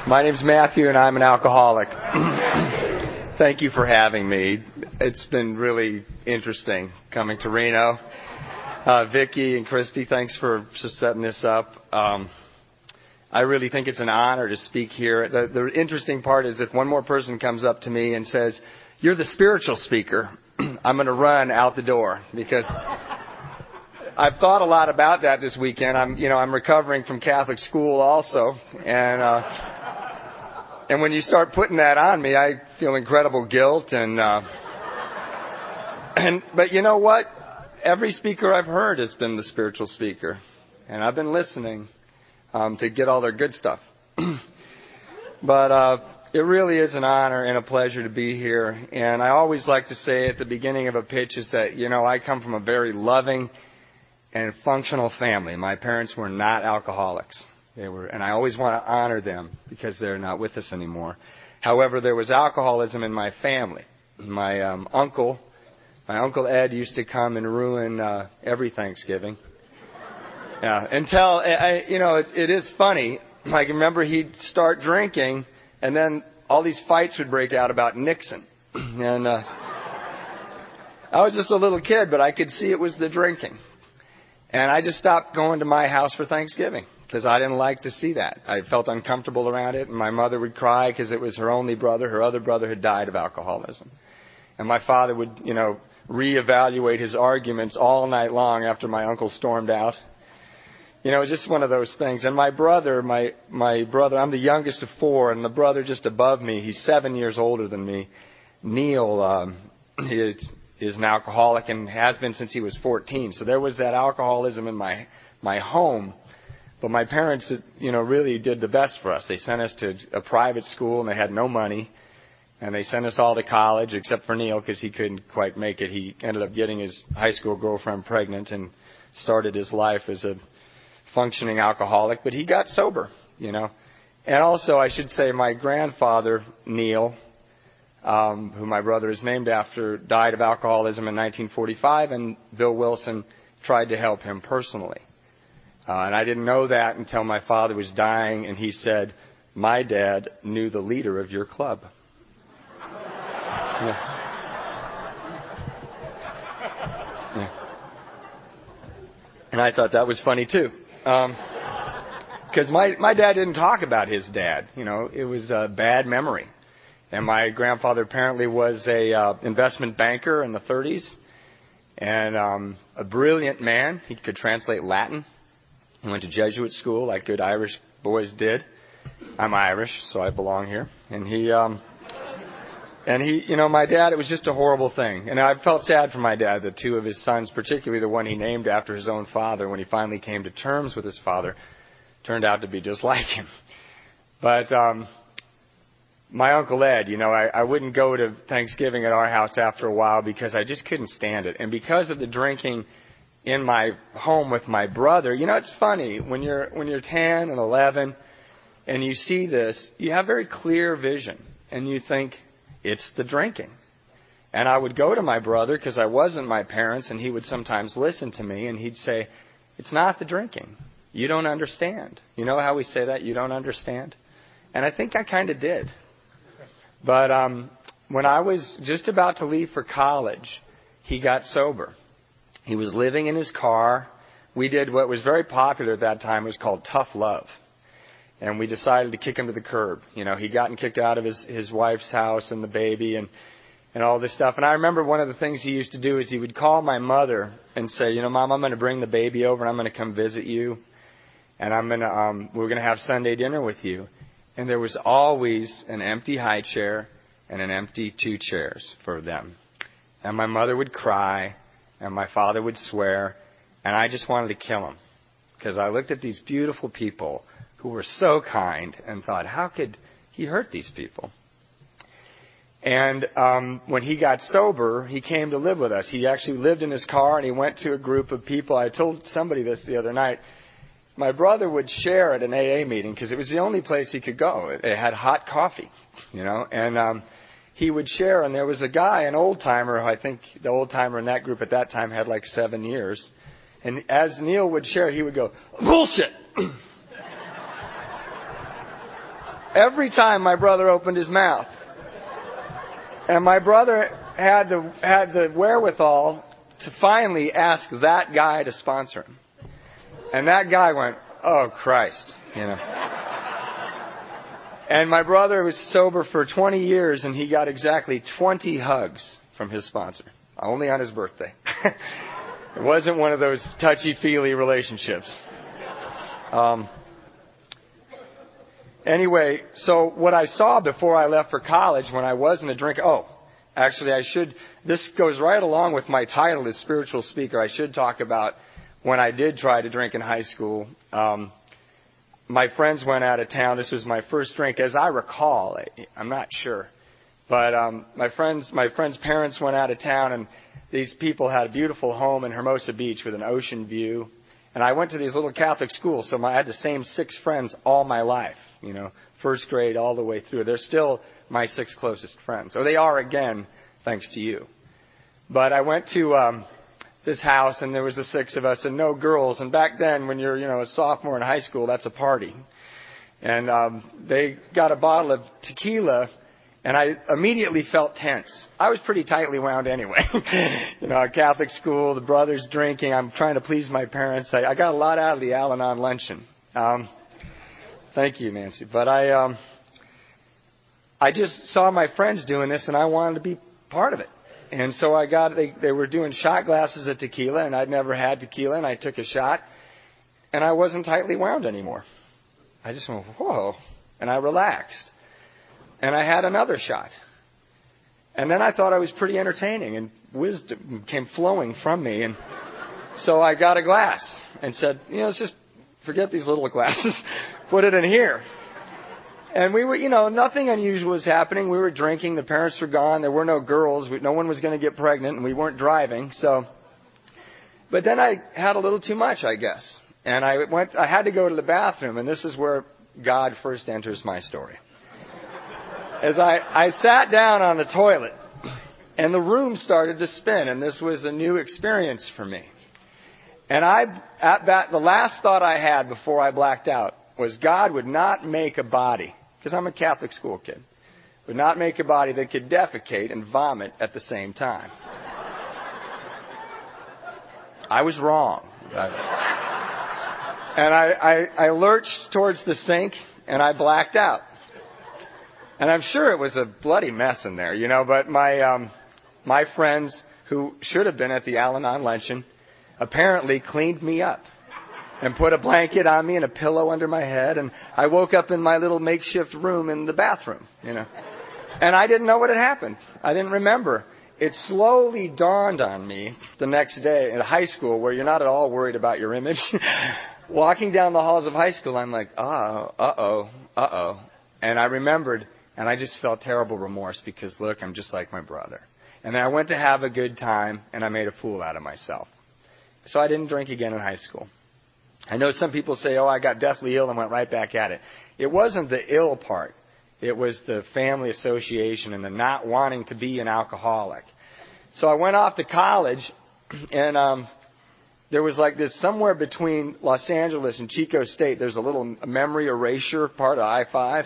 My name's Matthew, and I'm an alcoholic. Thank you for having me. It's been really interesting coming to Reno. Vicki and Christy, thanks for just setting this up. I really think it's an honor to speak here. The interesting part is if one more person comes up to me and says, "You're the spiritual speaker," I'm going to run out the door because I've thought a lot about that this weekend. I'm recovering from Catholic school also, and when you start putting that on me, I feel incredible guilt but you know what? Every speaker I've heard has been the spiritual speaker, and I've been listening to get all their good stuff. But it really is an honor and a pleasure to be here. And I always like to say at the beginning of a pitch is that, I come from a very loving and functional family. My parents were not alcoholics. And I always want to honor them because they're not with us anymore. However, there was alcoholism in my family. My uncle Ed used to come and ruin every Thanksgiving. Yeah, it is funny. I can remember he'd start drinking, and then all these fights would break out about Nixon. And I was just a little kid, but I could see it was the drinking. And I just stopped going to my house for Thanksgiving because I didn't like to see that. I felt uncomfortable around it, and my mother would cry because it was her only brother. Her other brother had died of alcoholism. And my father would, reevaluate his arguments all night long after my uncle stormed out. It was just one of those things. And my brother, I'm the youngest of four, and the brother just above me, he's 7 years older than me, Neil, he is an alcoholic and has been since he was 14. So there was that alcoholism in my home. But my parents, really did the best for us. They sent us to a private school, and they had no money. And they sent us all to college, except for Neil, because he couldn't quite make it. He ended up getting his high school girlfriend pregnant and started his life as a functioning alcoholic. But he got sober, And also, I should say, my grandfather, Neil, who my brother is named after, died of alcoholism in 1945, and Bill Wilson tried to help him personally. And I didn't know that until my father was dying, and he said, "My dad knew the leader of your club." Yeah. Yeah. And I thought that was funny too, because my dad didn't talk about his dad. It was a bad memory. And my grandfather apparently was a investment banker in the 30s, and a brilliant man. He could translate Latin. He went to Jesuit school like good Irish boys did. I'm Irish, so I belong here. And my dad, it was just a horrible thing. And I felt sad for my dad that two of his sons, particularly the one he named after his own father, when he finally came to terms with his father, turned out to be just like him. But my Uncle Ed, I wouldn't go to Thanksgiving at our house after a while because I just couldn't stand it. And because of the drinking in my home with my brother, it's funny, when you're 10 and 11 and you see this, you have very clear vision. And you think, it's the drinking. And I would go to my brother because I wasn't my parents, and he would sometimes listen to me, and he'd say, "It's not the drinking. You don't understand." You know how we say that? You don't understand? And I think I kind of did. But when I was just about to leave for college, he got sober. He was living in his car. We did what was very popular at that time. It was called tough love. And we decided to kick him to the curb. He'd gotten kicked out of his wife's house and the baby and all this stuff. And I remember one of the things he used to do is he would call my mother and say, "Mom, I'm going to bring the baby over and I'm going to come visit you. And we're going to have Sunday dinner with you." And there was always an empty high chair and an empty 2 chairs for them. And my mother would cry and my father would swear. And I just wanted to kill him because I looked at these beautiful people who were so kind and thought, how could he hurt these people? And when he got sober, he came to live with us. He actually lived in his car, and he went to a group of people. I told somebody this the other night. My brother would share at an AA meeting because it was the only place he could go. It had hot coffee, and he would share. And there was a guy, an old-timer, I think the old-timer in that group at that time had like 7 years. And as Neil would share, he would go, bullshit! Every time my brother opened his mouth. And my brother had the wherewithal to finally ask that guy to sponsor him. And that guy went, oh, Christ, you know. And my brother was sober for 20 years, and he got exactly 20 hugs from his sponsor, only on his birthday. It wasn't one of those touchy-feely relationships. Anyway, so what I saw before I left for college when I wasn't a drinker... Oh, actually, this goes right along with my title as spiritual speaker. I should talk about when I did try to drink in high school. My friends went out of town. This was my first drink, as I recall. I'm not sure. But my friends' parents went out of town, and these people had a beautiful home in Hermosa Beach with an ocean view. And I went to these little Catholic schools, so I had the same 6 friends all my life, you know, first grade all the way through. They're still my 6 closest friends. Or they are again, thanks to you. But I went to this house, and there was the 6 of us and no girls. And back then, when you're, you know, a sophomore in high school, that's a party. And they got a bottle of tequila, and I immediately felt tense. I was pretty tightly wound anyway. You know, a Catholic school, the brothers drinking. I'm trying to please my parents. I got a lot out of the Al-Anon luncheon. Thank you, Nancy. But I just saw my friends doing this, and I wanted to be part of it. And so they were doing shot glasses of tequila, and I'd never had tequila, and I took a shot, and I wasn't tightly wound anymore. I just went, whoa, and I relaxed. And I had another shot. And then I thought I was pretty entertaining, and wisdom came flowing from me. And so I got a glass and said, you know, let's just forget these little glasses, put it in here. And we were, you know, nothing unusual was happening. We were drinking. The parents were gone. There were no girls. No one was going to get pregnant, and we weren't driving. But then I had a little too much, I guess. And I had to go to the bathroom, and this is where God first enters my story. As I sat down on the toilet, and the room started to spin, and this was a new experience for me. And the last thought I had before I blacked out was God would not make a body, because I'm a Catholic school kid, would not make a body that could defecate and vomit at the same time. I was wrong. And I lurched towards the sink, and I blacked out. And I'm sure it was a bloody mess in there, you know, but my friends who should have been at the Al-Anon luncheon apparently cleaned me up and put a blanket on me and a pillow under my head. And I woke up in my little makeshift room in the bathroom, you know. And I didn't know what had happened. I didn't remember. It slowly dawned on me the next day in high school, where you're not at all worried about your image. Walking down the halls of high school, I'm like, uh-oh. And I remembered, and I just felt terrible remorse because, look, I'm just like my brother. And then I went to have a good time, and I made a fool out of myself. So I didn't drink again in high school. I know some people say, I got deathly ill and went right back at it. It wasn't the ill part. It was the family association and the not wanting to be an alcoholic. So I went off to college, and there was like this somewhere between Los Angeles and Chico State. There's a little memory erasure part of I-5.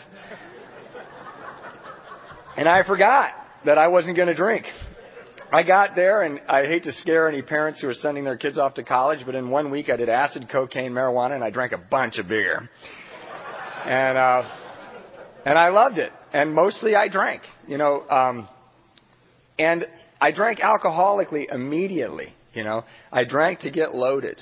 And I forgot that I wasn't going to drink. I got there, and I hate to scare any parents who are sending their kids off to college, but in 1 week I did acid, cocaine, marijuana, and I drank a bunch of beer. And I loved it. And mostly I drank, you know. And I drank alcoholically immediately, you know. I drank to get loaded.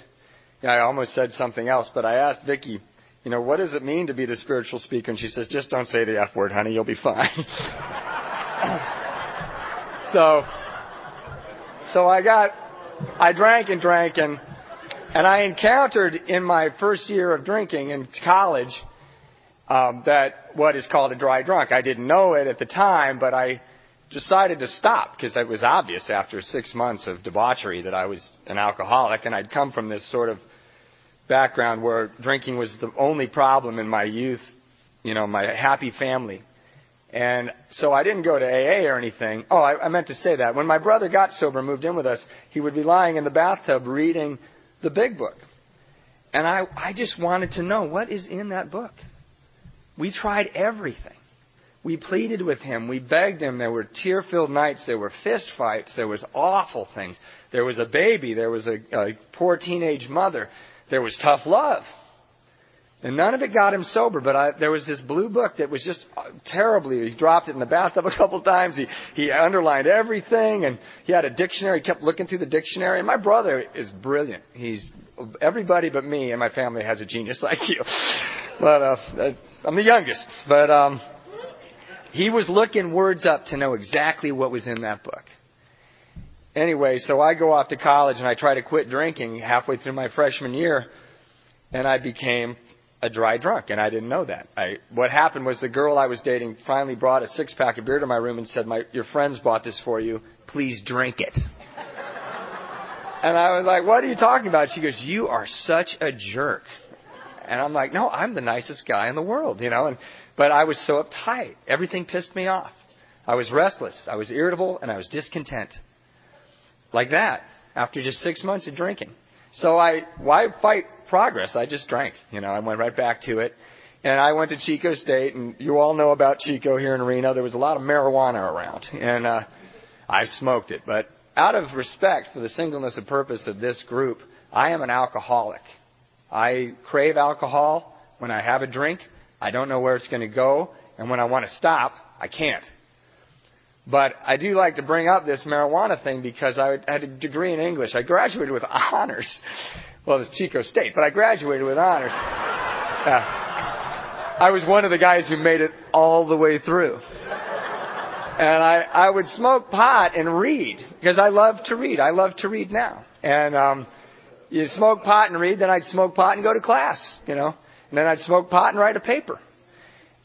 You know, I almost said something else, but I asked Vicki, you know, what does it mean to be the spiritual speaker? And she says, just don't say the F word, honey. You'll be fine. So I drank, and I encountered in my first year of drinking in college that what is called a dry drunk. I didn't know it at the time, but I decided to stop because it was obvious after 6 months of debauchery that I was an alcoholic, and I'd come from this sort of background where drinking was the only problem in my youth, you know, my happy family. And so I didn't go to AA or anything. I meant to say that. When my brother got sober and moved in with us, he would be lying in the bathtub reading the big book. And I just wanted to know what is in that book. We tried everything. We pleaded with him. We begged him. There were tear-filled nights. There were fist fights. There was awful things. There was a baby. There was a poor teenage mother. There was tough love. And none of it got him sober, but there was this blue book that was just terribly. He dropped it in the bathtub a couple times. He underlined everything, and he had a dictionary. He kept looking through the dictionary. And my brother is brilliant. Everybody but me and my family has a genius like you. But I'm the youngest. But he was looking words up to know exactly what was in that book. Anyway, so I go off to college, and I try to quit drinking halfway through my freshman year, and I became a dry drunk, and I didn't know that. What happened was the girl I was dating finally brought a six-pack of beer to my room and said, your friends bought this for you. Please drink it. And I was like, what are you talking about? She goes, you are such a jerk. And I'm like, no, I'm the nicest guy in the world, But I was so uptight. Everything pissed me off. I was restless. I was irritable, and I was discontent. Like that, after just 6 months of drinking. So why fight progress? I just drank. I went right back to it. And I went to Chico State, and you all know about Chico here in Reno. There was a lot of marijuana around, and I smoked it. But out of respect for the singleness of purpose of this group, I am an alcoholic. I crave alcohol. When I have a drink, I don't know where it's going to go. And when I want to stop, I can't. But I do like to bring up this marijuana thing because I had a degree in English. I graduated with honors. Well, it was Chico State, but I graduated with honors. I was one of the guys who made it all the way through. And I would smoke pot and read because I love to read. I love to read now. And you smoke pot and read, then I'd smoke pot and go to class, And then I'd smoke pot and write a paper.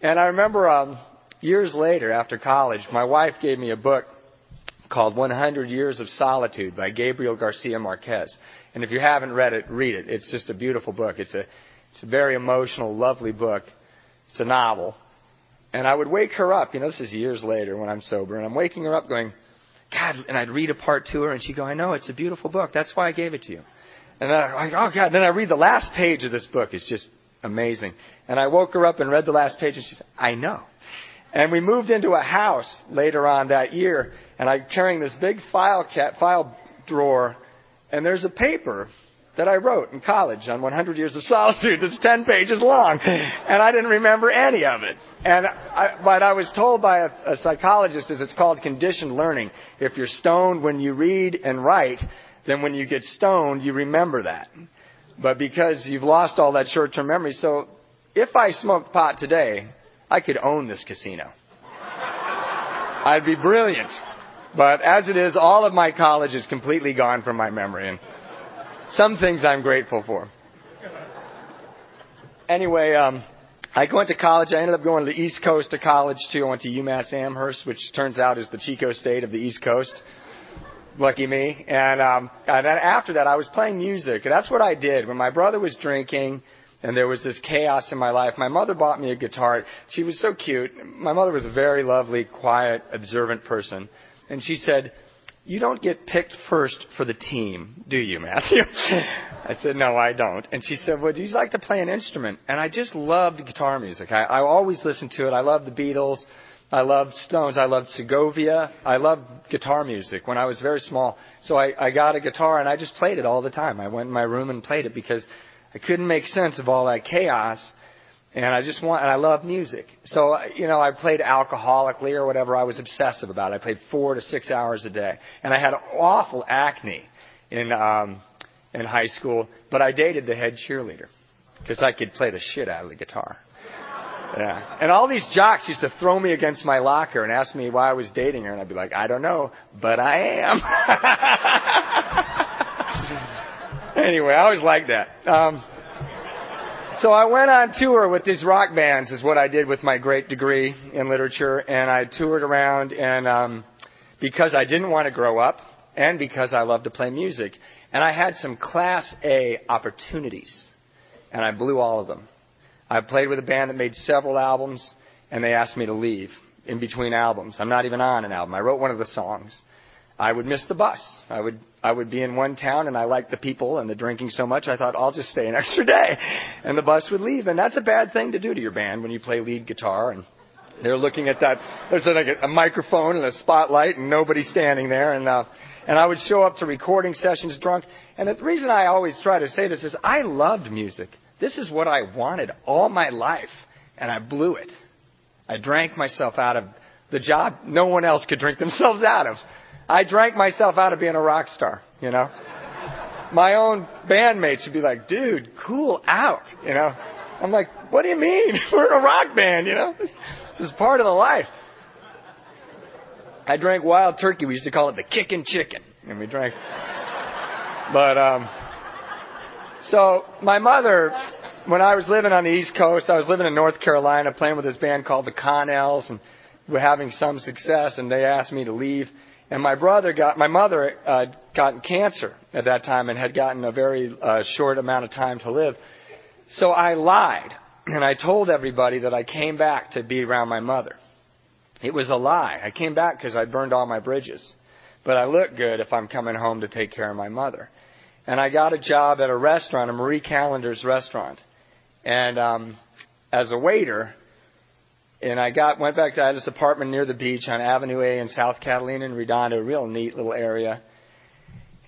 And I remember years later, after college, my wife gave me a book called 100 Years of Solitude by Gabriel Garcia Marquez. And if you haven't read it, read it. It's just a beautiful book. It's a very emotional, lovely book. It's a novel. And I would wake her up, this is years later when I'm sober, and I'm waking her up going, God, and I'd read a part to her, and she'd go, I know, it's a beautiful book. That's why I gave it to you. And then I'm like, oh, God. Then I read the last page of this book. It's just amazing. And I woke her up and read the last page, and she said, I know. And we moved into a house later on that year, and I'm carrying this big file drawer, and there's a paper that I wrote in college on 100 Years of Solitude that's 10 pages long, and I didn't remember any of it. But I was told by a psychologist, it's called conditioned learning. If you're stoned when you read and write, then when you get stoned, you remember that. But because you've lost all that short-term memory, so if I smoked pot today, I could own this casino. I'd be brilliant. But as it is, all of my college is completely gone from my memory. And some things I'm grateful for. Anyway, I went to college. I ended up going to the East Coast to college, too. I went to UMass Amherst, which turns out is the Chico State of the East Coast. Lucky me. And then after that, I was playing music. And that's what I did. When my brother was drinking and there was this chaos in my life, my mother bought me a guitar. She was so cute. My mother was a very lovely, quiet, observant person. And she said, you don't get picked first for the team, do you, Matthew? I said, no, I don't. And she said, well, do you like to play an instrument? And I just loved guitar music. I always listened to it. I loved the Beatles. I loved Stones. I loved Segovia. I loved guitar music when I was very small. So I got a guitar, and I just played it all the time. I went in my room and played it because I couldn't make sense of all that chaos. And I love music. So, I played alcoholically or whatever. I was obsessive about it. I played 4 to 6 hours a day. And I had awful acne in high school, but I dated the head cheerleader because I could play the shit out of the guitar. Yeah. And all these jocks used to throw me against my locker and ask me why I was dating her. And I'd be like, I don't know, but I am. Anyway, I always liked that. So I went on tour with these rock bands is what I did with my great degree in literature. And I toured around and because I didn't want to grow up and because I loved to play music. And I had some Class A opportunities. And I blew all of them. I played with a band that made several albums and they asked me to leave in between albums. I'm not even on an album. I wrote one of the songs. I would miss the bus. I would be in one town, and I liked the people and the drinking so much, I thought, I'll just stay an extra day. And the bus would leave. And that's a bad thing to do to your band when you play lead guitar. And they're looking at that. There's like a microphone and a spotlight, and nobody's standing there. And I would show up to recording sessions drunk. And the reason I always try to say this is I loved music. This is what I wanted all my life, and I blew it. I drank myself out of the job no one else could drink themselves out of. I drank myself out of being a rock star, you know. My own bandmates would be like, dude, cool out, you know. I'm like, what do you mean? We're in a rock band, you know. This is part of the life. I drank wild turkey. We used to call it the kickin' chicken. And we drank. But, so my mother, when I was living on the East Coast, I was living in North Carolina playing with this band called the Connells, and we were having some success, and they asked me to leave. And my mother got cancer at that time and had gotten a very short amount of time to live. So I lied, and I told everybody that I came back to be around my mother. It was a lie. I came back because I burned all my bridges. But I look good if I'm coming home to take care of my mother. And I got a job at a restaurant, a Marie Callender's restaurant. And as a waiter, and I went back to, I had this apartment near the beach on Avenue A in South Catalina in Redondo, a real neat little area.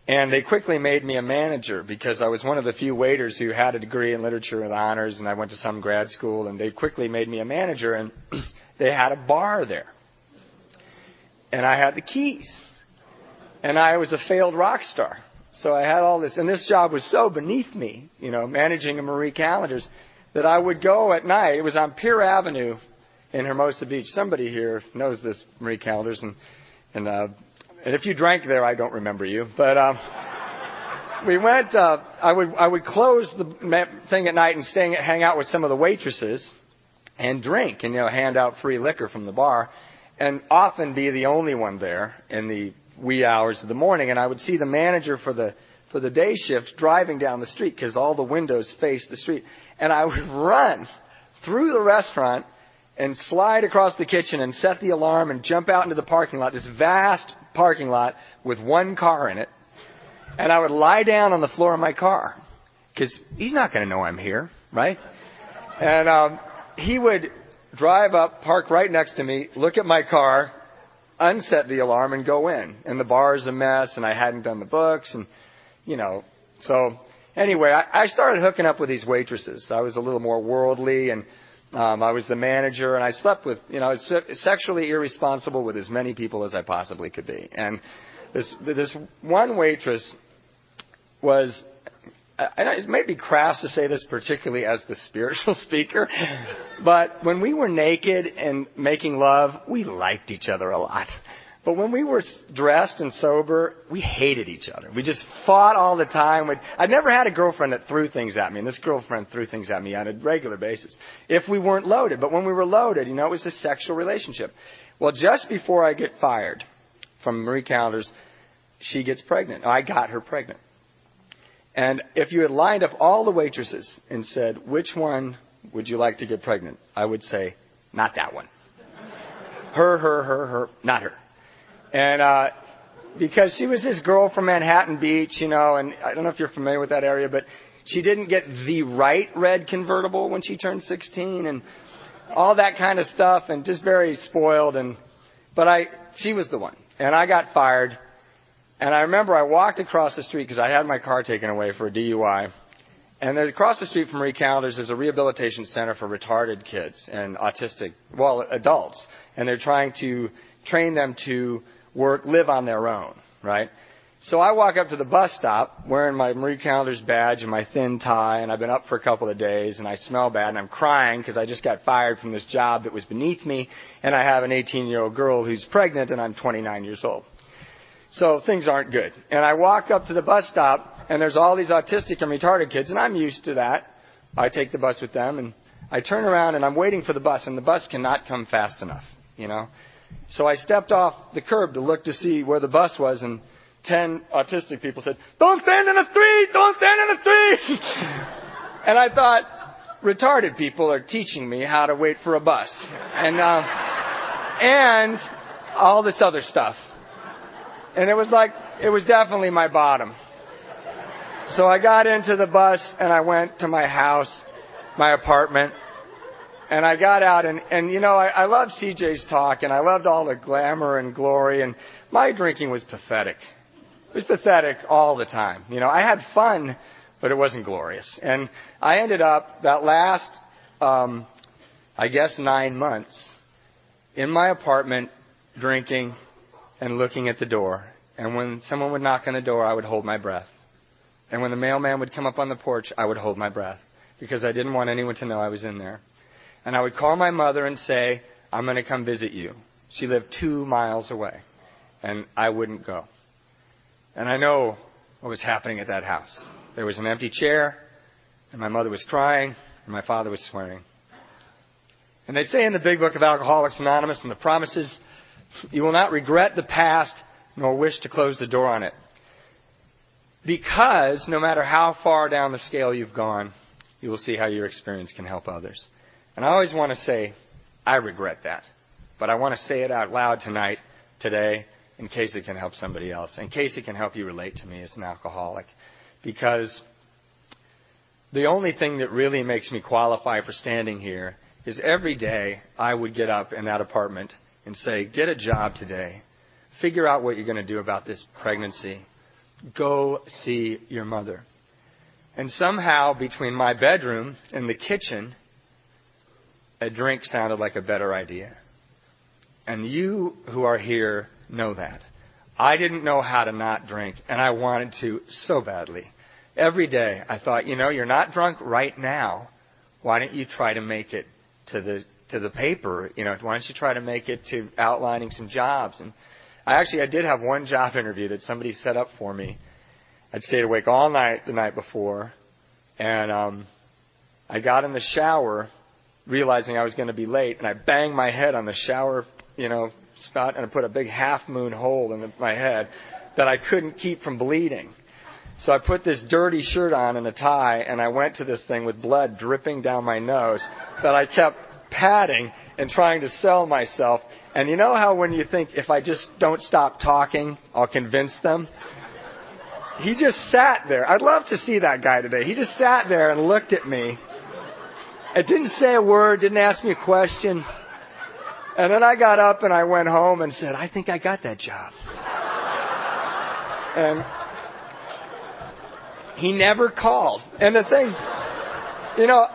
And they quickly made me a manager because I was one of the few waiters who had a degree in literature and honors, and I went to some grad school, and they quickly made me a manager, and they had a bar there. And I had the keys. And I was a failed rock star. So I had all this, and this job was so beneath me, you know, managing a Marie Callender's, that I would go at night. It was on Pier Avenue in Hermosa Beach. Somebody here knows this Marie Callender's, and if you drank there, I don't remember you. But we went. I would close the thing at night and hang out with some of the waitresses and drink, and hand out free liquor from the bar, and often be the only one there in the wee hours of the morning. And I would see the manager for the day shift driving down the street because all the windows faced the street, and I would run through the restaurant and slide across the kitchen and set the alarm and jump out into the parking lot, this vast parking lot with one car in it. And I would lie down on the floor of my car because he's not going to know I'm here, right? And he would drive up, park right next to me, look at my car, unset the alarm, and go in. And the bar's a mess, and I hadn't done the books, and, So anyway, I started hooking up with these waitresses. I was a little more worldly, and I was the manager, and I slept with, sexually irresponsible with as many people as I possibly could be. And this one waitress was, it may be crass to say this particularly as the spiritual speaker, but when we were naked and making love, we liked each other a lot. But when we were dressed and sober, we hated each other. We just fought all the time. I'd never had a girlfriend that threw things at me, and this girlfriend threw things at me on a regular basis if we weren't loaded. But when we were loaded, it was a sexual relationship. Well, just before I get fired from Marie Callender's, she gets pregnant. I got her pregnant. And if you had lined up all the waitresses and said, which one would you like to get pregnant? I would say, not that one. Her, not her. And because she was this girl from Manhattan Beach, and I don't know if you're familiar with that area, but she didn't get the right red convertible when she turned 16 and all that kind of stuff, and just very spoiled. But she was the one. And I got fired. And I remember I walked across the street because I had my car taken away for a DUI. And across the street from Marie Callender's is a rehabilitation center for retarded kids and autistic, adults. And they're trying to train them to live on their own, right? So I walk up to the bus stop wearing my Marie Callender's badge and my thin tie, and I've been up for a couple of days, and I smell bad, and I'm crying because I just got fired from this job that was beneath me, and I have an 18-year-old girl who's pregnant, and I'm 29 years old. So things aren't good. And I walk up to the bus stop, and there's all these autistic and retarded kids, and I'm used to that. I take the bus with them, and I turn around, and I'm waiting for the bus, and the bus cannot come fast enough, So I stepped off the curb to look to see where the bus was, and 10 autistic people said, "Don't stand in the street! Don't stand in the street!" And I thought, retarded people are teaching me how to wait for a bus. And all this other stuff. And it was definitely my bottom. So I got into the bus and I went to my house, my apartment, and I got out and you know, I loved CJ's talk and I loved all the glamour and glory, and my drinking was pathetic. It was pathetic all the time. You know, I had fun, but it wasn't glorious. And I ended up that last, I guess 9 months in my apartment drinking and looking at the door. And when someone would knock on the door, I would hold my breath. And when the mailman would come up on the porch, I would hold my breath because I didn't want anyone to know I was in there. And I would call my mother and say, I'm going to come visit you. She lived 2 miles away. And I wouldn't go. And I know what was happening at that house. There was an empty chair, and my mother was crying, and my father was swearing. And they say in the big book of Alcoholics Anonymous and the promises, you will not regret the past nor wish to close the door on it. Because no matter how far down the scale you've gone, you will see how your experience can help others. And I always want to say, I regret that. But I want to say it out loud tonight, today, in case it can help somebody else, in case it can help you relate to me as an alcoholic. Because the only thing that really makes me qualify for standing here is every day I would get up in that apartment and say, get a job today. Figure out what you're going to do about this pregnancy. Go see your mother. And somehow between my bedroom and the kitchen, a drink sounded like a better idea. And you who are here know that. I didn't know how to not drink, and I wanted to so badly. Every day I thought, you know, you're not drunk right now. Why don't you try to make it to the paper? You know, why don't you try to make it to outlining some jobs? And I did have one job interview that somebody set up for me. I'd stayed awake all night the night before, and I got in the shower realizing I was going to be late, and I banged my head on the shower, you know, spout, and I put a big half-moon hole in my head that I couldn't keep from bleeding. So I put this dirty shirt on and a tie, and I went to this thing with blood dripping down my nose that I kept patting and trying to sell myself. And you know how when you think, if I just don't stop talking, I'll convince them? He just sat there. I'd love to see that guy today. He just sat there and looked at me. It didn't say a word, didn't ask me a question. And then I got up and I went home and said, I think I got that job. And he never called. And the thing, you know,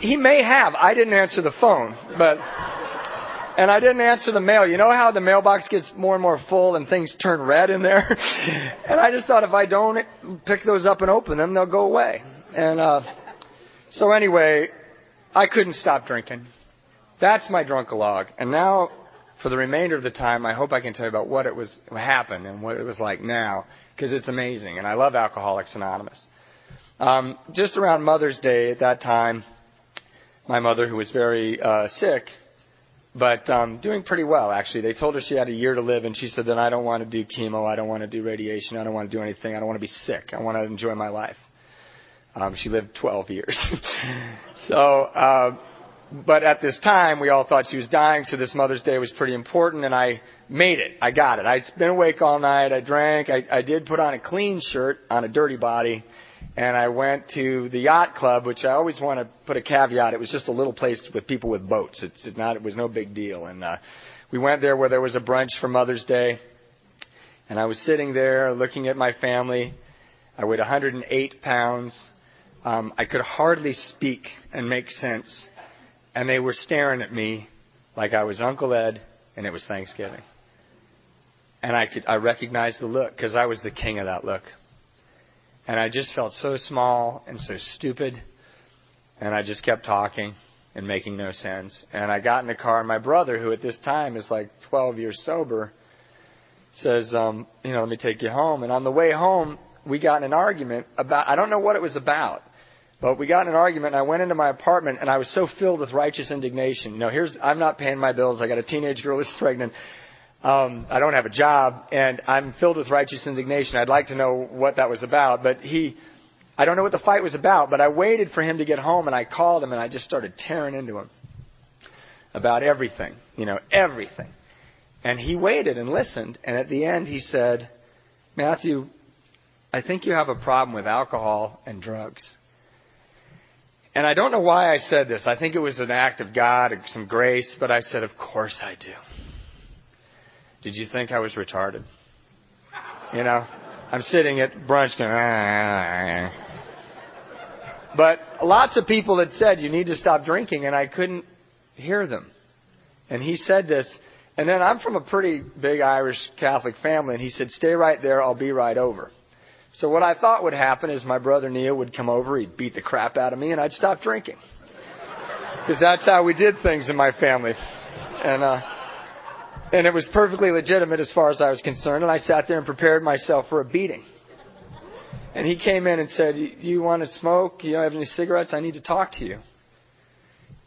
he may have. I didn't answer the phone, and I didn't answer the mail. You know how the mailbox gets more and more full and things turn red in there? And I just thought if I don't pick those up and open them, they'll go away. And so anyway, I couldn't stop drinking. That's my drunk-a-log. And now, for the remainder of the time, I hope I can tell you about what happened and what it was like now, because it's amazing. And I love Alcoholics Anonymous. Just around Mother's Day at that time, my mother, who was very sick, but doing pretty well, actually. They told her she had a year to live, and she said, then I don't want to do chemo, I don't want to do radiation, I don't want to do anything, I don't want to be sick, I want to enjoy my life. She lived 12 years. But at this time, we all thought she was dying, so this Mother's Day was pretty important, and I made it. I got it. I'd been awake all night. I drank. I did put on a clean shirt on a dirty body, and I went to the yacht club, which I always want to put a caveat. It was just a little place with people with boats. It was no big deal. And we went there where there was a brunch for Mother's Day, and I was sitting there looking at my family. I weighed 108 pounds. I could hardly speak and make sense. And they were staring at me like I was Uncle Ed and it was Thanksgiving. And I recognized the look because I was the king of that look. And I just felt so small and so stupid. And I just kept talking and making no sense. And I got in the car, and my brother, who at this time is like 12 years sober, says, let me take you home. And on the way home, we got in an argument about, I don't know what it was about. But we got in an argument, and I went into my apartment, and I was so filled with righteous indignation. You know, I'm not paying my bills. I got a teenage girl that's pregnant. I don't have a job, and I'm filled with righteous indignation. I'd like to know what that was about. But I don't know what the fight was about, but I waited for him to get home, and I called him, and I just started tearing into him about everything, everything. And he waited and listened. And at the end, he said, Matthew, I think you have a problem with alcohol and drugs. And I don't know why I said this. I think it was an act of God, some grace. But I said, of course I do. Did you think I was retarded? You know, I'm sitting at brunch going, But lots of people had said, you need to stop drinking, and I couldn't hear them. And he said this, and then I'm from a pretty big Irish Catholic family, and he said, stay right there, I'll be right over. So what I thought would happen is my brother Neil would come over, he'd beat the crap out of me, and I'd stop drinking. Because that's how we did things in my family. And it was perfectly legitimate as far as I was concerned, and I sat there and prepared myself for a beating. And he came in and said, you want to smoke? You don't have any cigarettes? I need to talk to you.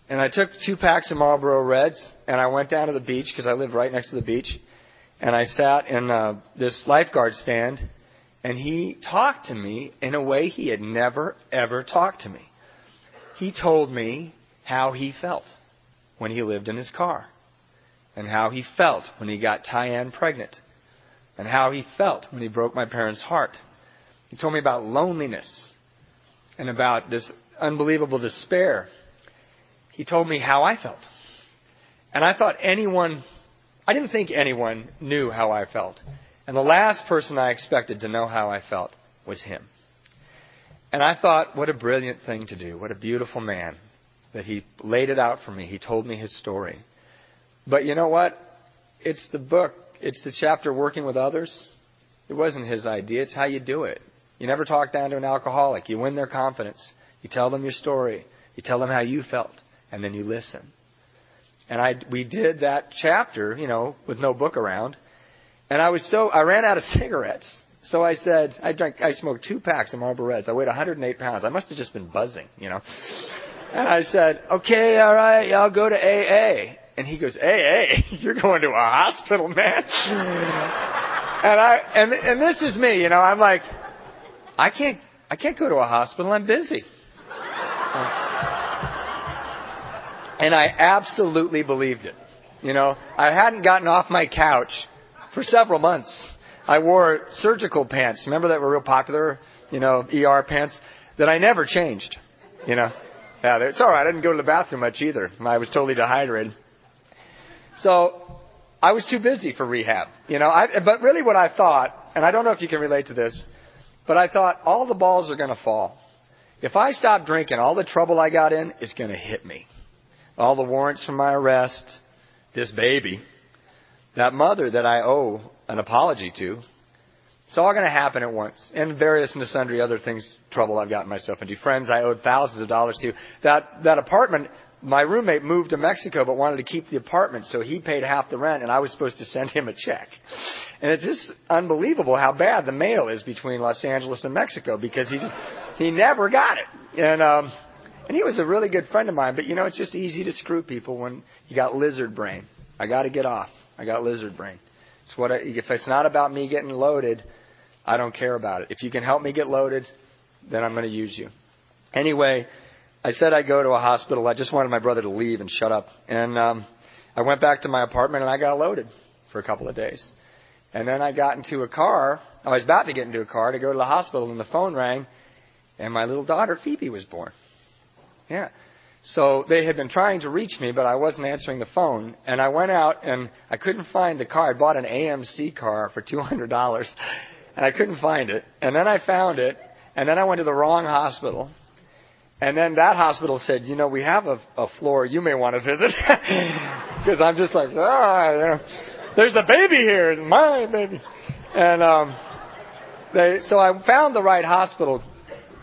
And I took 2 packs of Marlboro Reds, and I went down to the beach, because I lived right next to the beach. And I sat in this lifeguard stand, and he talked to me in a way he had never, ever talked to me. He told me how he felt when he lived in his car, and how he felt when he got Tyann pregnant, and how he felt when he broke my parents' heart. He told me about loneliness and about this unbelievable despair. He told me how I felt. And I thought I didn't think anyone knew how I felt. And the last person I expected to know how I felt was him. And I thought, what a brilliant thing to do. What a beautiful man that he laid it out for me. He told me his story. But you know what? It's the book. It's the chapter Working with Others. It wasn't his idea. It's how you do it. You never talk down to an alcoholic. You win their confidence. You tell them your story. You tell them how you felt. And then you listen. And we did that chapter, with no book around. And I ran out of cigarettes. So I said, I smoked 2 packs of Marlboro Reds. I weighed 108 pounds. I must have just been buzzing, And I said, okay, all right, I'll go to AA. And he goes, AA? You're going to a hospital, man? And this is me, I'm like, I can't go to a hospital. I'm busy. And I absolutely believed it. I hadn't gotten off my couch for several months. I wore surgical pants. Remember that were real popular, ER pants that I never changed. Yeah, it's all right. I didn't go to the bathroom much either. I was totally dehydrated. So I was too busy for rehab. But really what I thought, and I don't know if you can relate to this, but I thought all the balls are going to fall. If I stop drinking, all the trouble I got in is going to hit me. All the warrants for my arrest, this baby, that mother that I owe an apology to, it's all going to happen at once. And various and sundry other things, trouble I've gotten myself into. Friends I owed thousands of dollars to. That apartment, my roommate moved to Mexico but wanted to keep the apartment, so he paid half the rent, and I was supposed to send him a check. And it's just unbelievable how bad the mail is between Los Angeles and Mexico, because he never got it. And he was a really good friend of mine, but it's just easy to screw people when you got lizard brain. I got to get off. I got lizard brain. If it's not about me getting loaded, I don't care about it. If you can help me get loaded, then I'm going to use you. Anyway, I said I'd go to a hospital. I just wanted my brother to leave and shut up. And I went back to my apartment and I got loaded for a couple of days. And then I got into a car. I was about to get into a car to go to the hospital, and the phone rang, and my little daughter Phoebe was born. Yeah. So they had been trying to reach me, but I wasn't answering the phone. And I went out and I couldn't find the car. I bought an AMC car for $200 and I couldn't find it. And then I found it. And then I went to the wrong hospital. And then that hospital said, we have a floor you may want to visit. Because I'm just like, there's the baby here. It's my baby. And so I found the right hospital.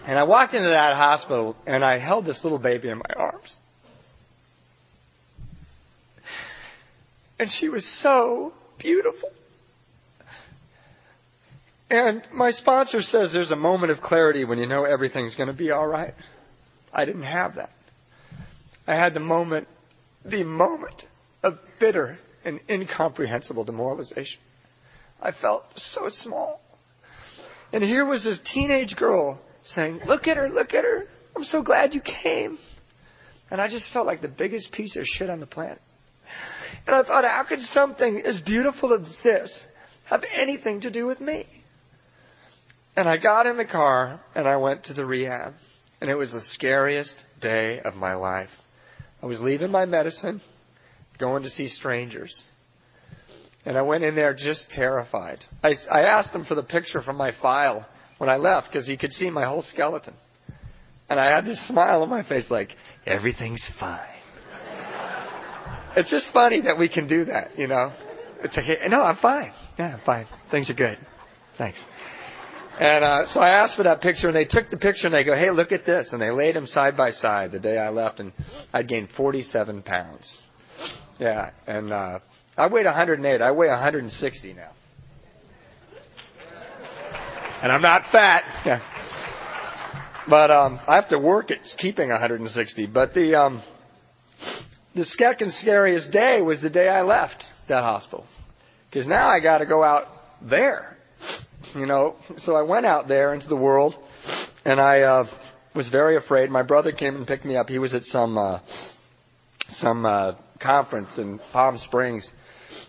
And I walked into that hospital, and I held this little baby in my arms. And she was so beautiful. And my sponsor says there's a moment of clarity when you know everything's going to be all right. I didn't have that. I had the moment of bitter and incomprehensible demoralization. I felt so small. And here was this teenage girl saying, look at her, I'm so glad you came. And I just felt like the biggest piece of shit on the planet. And I thought, how could something as beautiful as this have anything to do with me? And I got in the car and I went to the rehab. And it was the scariest day of my life. I was leaving my medicine, going to see strangers. And I went in there just terrified. I asked him for the picture from my file when I left because he could see my whole skeleton. And I had this smile on my face like, everything's fine. It's just funny that we can do that, you know. It's like, hey, no, I'm fine. Yeah, I'm fine. Things are good. Thanks. And so I asked for that picture, and they took the picture, and they go, hey, look at this. And they laid them side by side the day I left, and I'd gained 47 pounds. Yeah, and I weighed 108. I weigh 160 now. And I'm not fat. Yeah. But I have to work at keeping 160. But the second scariest day was the day I left that hospital. Because now I got to go out there. You know, so I went out there into the world, and I was very afraid. My brother came and picked me up. He was at some conference in Palm Springs,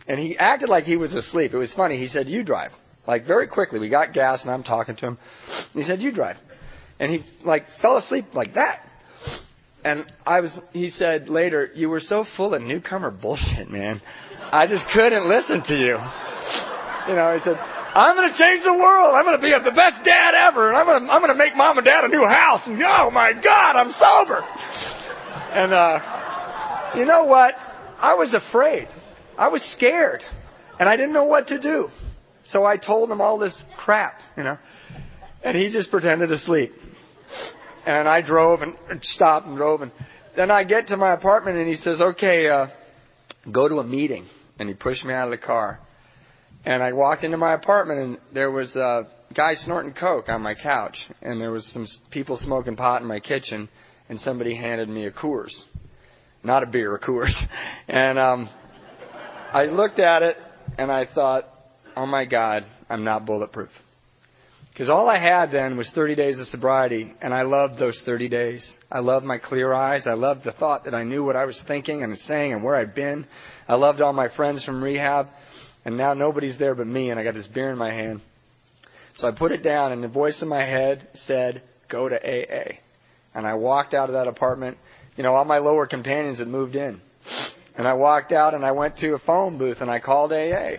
and he acted like he was asleep. It was funny. He said, you drive. Like, very quickly. We got gas, and I'm talking to him. And he said, you drive. And he, like, fell asleep like that. And he said later, you were so full of newcomer bullshit, man. I just couldn't listen to you. You know, he said, I'm going to change the world. I'm going to be the best dad ever. And I'm going to make mom and dad a new house. And oh, my God, I'm sober. And you know what? I was afraid. I was scared. And I didn't know what to do. So I told him all this crap, you know. And he just pretended to sleep. And I drove and stopped and drove. And then I get to my apartment and he says, okay, go to a meeting. And he pushed me out of the car. And I walked into my apartment and there was a guy snorting coke on my couch. And there was some people smoking pot in my kitchen. And somebody handed me a Coors. Not a beer, a Coors. And I looked at it and I thought, oh my God, I'm not bulletproof. Because all I had then was 30 days of sobriety, and I loved those 30 days. I loved my clear eyes. I loved the thought that I knew what I was thinking and saying and where I'd been. I loved all my friends from rehab, and now nobody's there but me, and I got this beer in my hand. So I put it down, and the voice in my head said, go to AA. And I walked out of that apartment. You know, all my lower companions had moved in. And I walked out, and I went to a phone booth, and I called AA.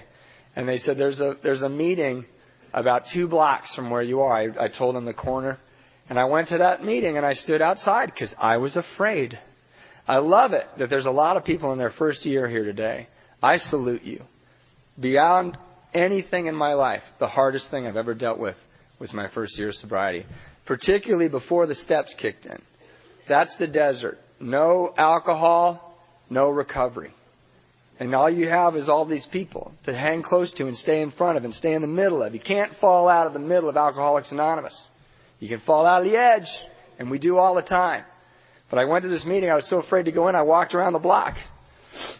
And they said, there's a meeting about 2 blocks from where you are. I told them the corner. And I went to that meeting and I stood outside because I was afraid. I love it that there's a lot of people in their first year here today. I salute you. Beyond anything in my life, the hardest thing I've ever dealt with was my first year of sobriety. Particularly before the steps kicked in. That's the desert. No alcohol, no recovery. And all you have is all these people to hang close to and stay in front of and stay in the middle of. You can't fall out of the middle of Alcoholics Anonymous. You can fall out of the edge, and we do all the time. But I went to this meeting. I was so afraid to go in, I walked around the block.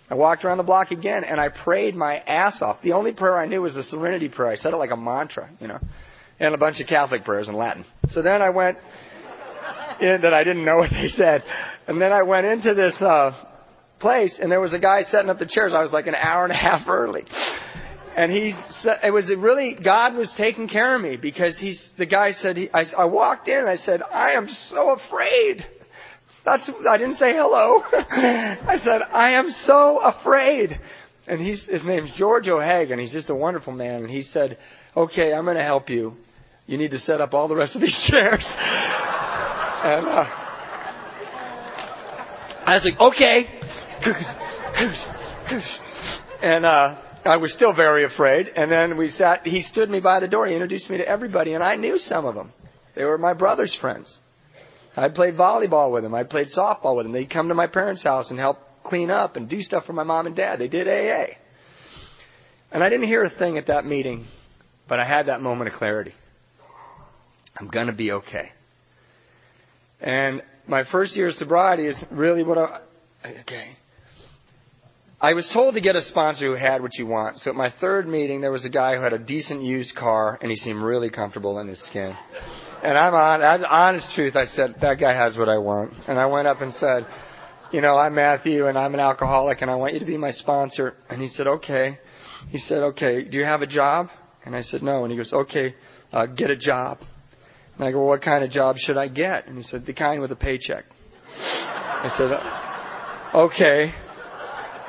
I walked around the block again, and I prayed my ass off. The only prayer I knew was the Serenity Prayer. I said it like a mantra, you know, and a bunch of Catholic prayers in Latin. So then I went in that I didn't know what they said. And then I went into this place, and there was a guy setting up the chairs. I was like an hour and a half early. And it was really, God was taking care of me because the guy said, I walked in and I said, I am so afraid. I didn't say hello. I said, I am so afraid. And his name's George O'Hagan. He's just a wonderful man. And he said, okay, I'm going to help you. You need to set up all the rest of these chairs. And I was like, okay. And I was still very afraid. And then he stood me by the door. He introduced me to everybody. And I knew some of them. They were my brother's friends. I played volleyball with them. I played softball with them. They'd come to my parents' house and help clean up and do stuff for my mom and dad. They did AA. And I didn't hear a thing at that meeting, but I had that moment of clarity. I'm going to be okay. And my first year of sobriety is really I was told to get a sponsor who had what you want. So at my third meeting, there was a guy who had a decent used car, and he seemed really comfortable in his skin. And honest truth, I said, that guy has what I want. And I went up and said, I'm Matthew and I'm an alcoholic and I want you to be my sponsor. And he said, okay. He said, okay, do you have a job? And I said, no. And he goes, okay, get a job. And I go, well, what kind of job should I get? And he said, the kind with a paycheck. I said, okay.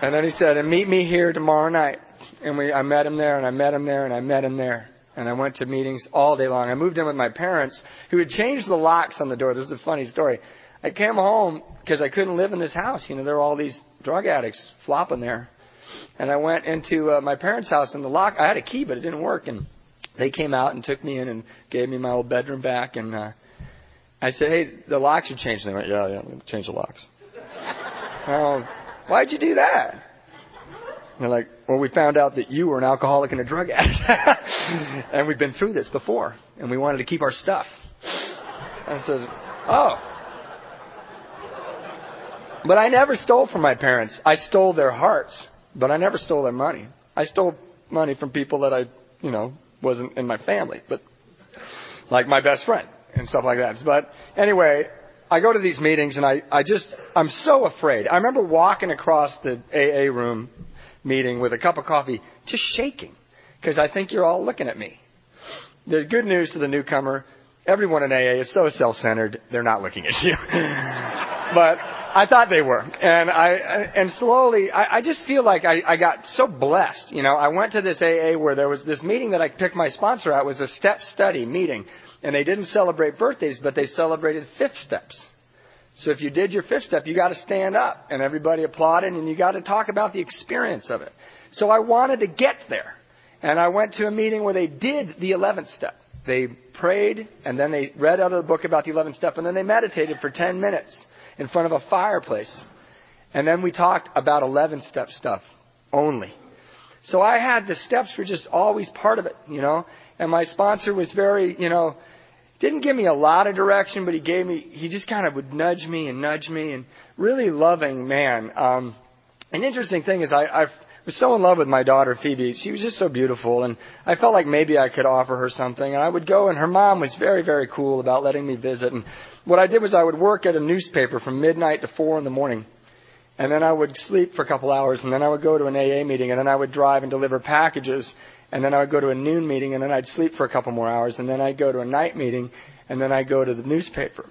And then he said, and meet me here tomorrow night. And I met him there, and I met him there, and I met him there. And I went to meetings all day long. I moved in with my parents, who had changed the locks on the door. This is a funny story. I came home because I couldn't live in this house. There were all these drug addicts flopping there. And I went into my parents' house, and the lock, I had a key, but it didn't work. And they came out and took me in and gave me my old bedroom back. And I said, hey, the locks are changed. And they went, yeah, we'll change the locks. Why'd you do that? And they're like, well, we found out that you were an alcoholic and a drug addict. And we've been through this before. And we wanted to keep our stuff. I said, oh. But I never stole from my parents. I stole their hearts, but I never stole their money. I stole money from people that I, wasn't in my family, but like my best friend and stuff like that. But anyway, I go to these meetings and I'm so afraid. I remember walking across the AA room meeting with a cup of coffee, just shaking, because I think you're all looking at me. There's good news to the newcomer. Everyone in AA is so self-centered, they're not looking at you. But I thought they were. And slowly, I just feel like I got so blessed. I went to this AA where there was this meeting that I picked my sponsor at, was a step study meeting. And they didn't celebrate birthdays, but they celebrated fifth steps. So if you did your fifth step, you got to stand up. And everybody applauded, and you got to talk about the experience of it. So I wanted to get there. And I went to a meeting where they did the 11th step. They prayed, and then they read out of the book about the 11th step, and then they meditated for 10 minutes in front of a fireplace. And then we talked about 11th step stuff only. So I had the steps were just always part of it, And my sponsor was very, didn't give me a lot of direction, but he just kind of would nudge me and really loving man. An interesting thing is I was so in love with my daughter, Phoebe. She was just so beautiful, and I felt like maybe I could offer her something. And I would go, and her mom was very, very cool about letting me visit. And what I did was I would work at a newspaper from midnight to 4 in the morning. And then I would sleep for a couple hours, and then I would go to an AA meeting, and then I would drive and deliver packages. And then I would go to a noon meeting, and then I'd sleep for a couple more hours. And then I'd go to a night meeting, and then I'd go to the newspaper.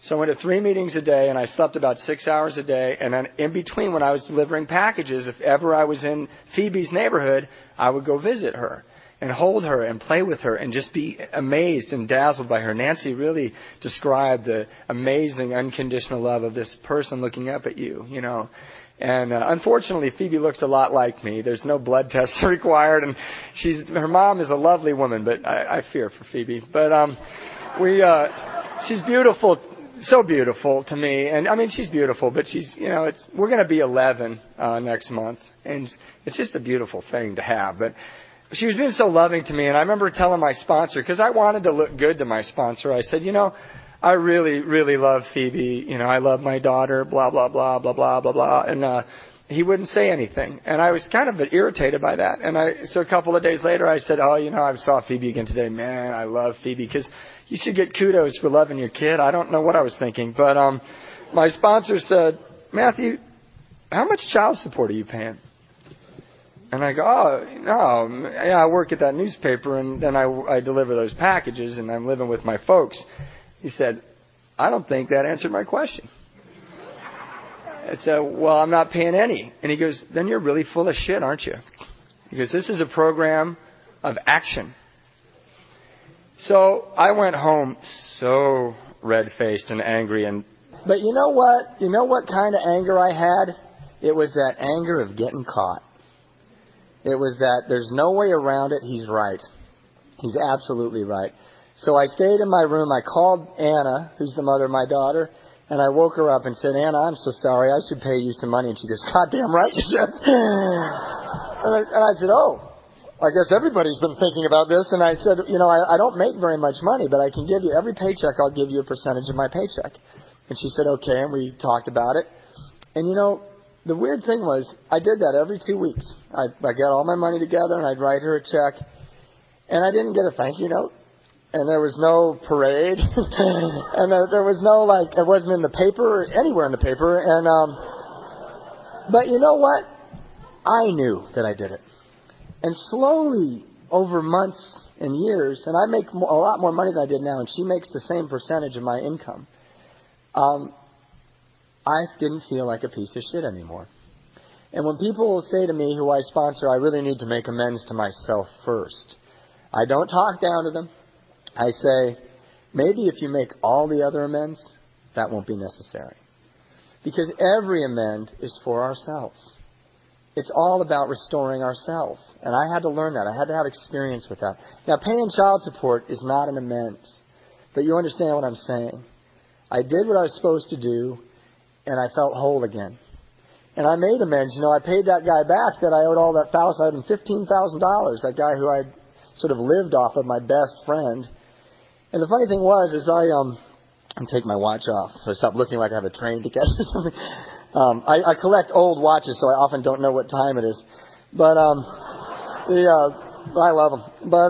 So I went to 3 meetings a day, and I slept about 6 hours a day. And then in between, when I was delivering packages, if ever I was in Phoebe's neighborhood, I would go visit her and hold her and play with her and just be amazed and dazzled by her. Nancy really described the amazing unconditional love of this person looking up at you, And unfortunately, Phoebe looks a lot like me. There's no blood tests required, and her mom is a lovely woman, but I fear for Phoebe. But she's beautiful, so beautiful to me. And I mean, she's beautiful, but she's we're going to be 11 next month, and it's just a beautiful thing to have. But she was being so loving to me, and I remember telling my sponsor, because I wanted to look good to my sponsor. I said, I really, really love Phoebe. I love my daughter, blah, blah, blah, blah, blah, blah, blah. And he wouldn't say anything. And I was kind of irritated by that. And so a couple of days later, I said, I saw Phoebe again today. Man, I love Phoebe, because you should get kudos for loving your kid. I don't know what I was thinking. But my sponsor said, Matthew, how much child support are you paying? And I go, I work at that newspaper, and then I deliver those packages, and I'm living with my folks. He said, I don't think that answered my question. I said, well, I'm not paying any. And he goes, then you're really full of shit, aren't you? He goes, this is a program of action. So I went home so red-faced and angry. But you know what? You know what kind of anger I had? It was that anger of getting caught. It was that there's no way around it. He's right. He's absolutely right. So I stayed in my room. I called Anna, who's the mother of my daughter, and I woke her up and said, Anna, I'm so sorry. I should pay you some money. And she goes, goddamn right you should. And I said, I guess everybody's been thinking about this. And I said, I don't make very much money, but I can give you every paycheck. I'll give you a percentage of my paycheck. And she said, okay. And we talked about it. And, the weird thing was I did that every 2 weeks. I got all my money together, and I'd write her a check. And I didn't get a thank you note. and there was no parade, and there was no, like, it wasn't in the paper, or anywhere in the paper, and, but you know what? I knew that I did it. And slowly, over months and years, and I make a lot more money than I did now, and she makes the same percentage of my income, I didn't feel like a piece of shit anymore. And when people say to me who I sponsor, I really need to make amends to myself first, I don't talk down to them. I say, maybe if you make all the other amends, that won't be necessary. Because every amend is for ourselves. It's all about restoring ourselves. And I had to learn that. I had to have experience with that. Now, paying child support is not an amends. But you understand what I'm saying. I did what I was supposed to do, and I felt whole again. And I made amends. You know, I paid that guy back that I owed all that $15,000. That guy who I sort of lived off of, my best friend. And the funny thing was, is I'm take my watch off so I stop looking like I have a train to catch or something. I collect old watches, so I often don't know what time it is. But I love them. But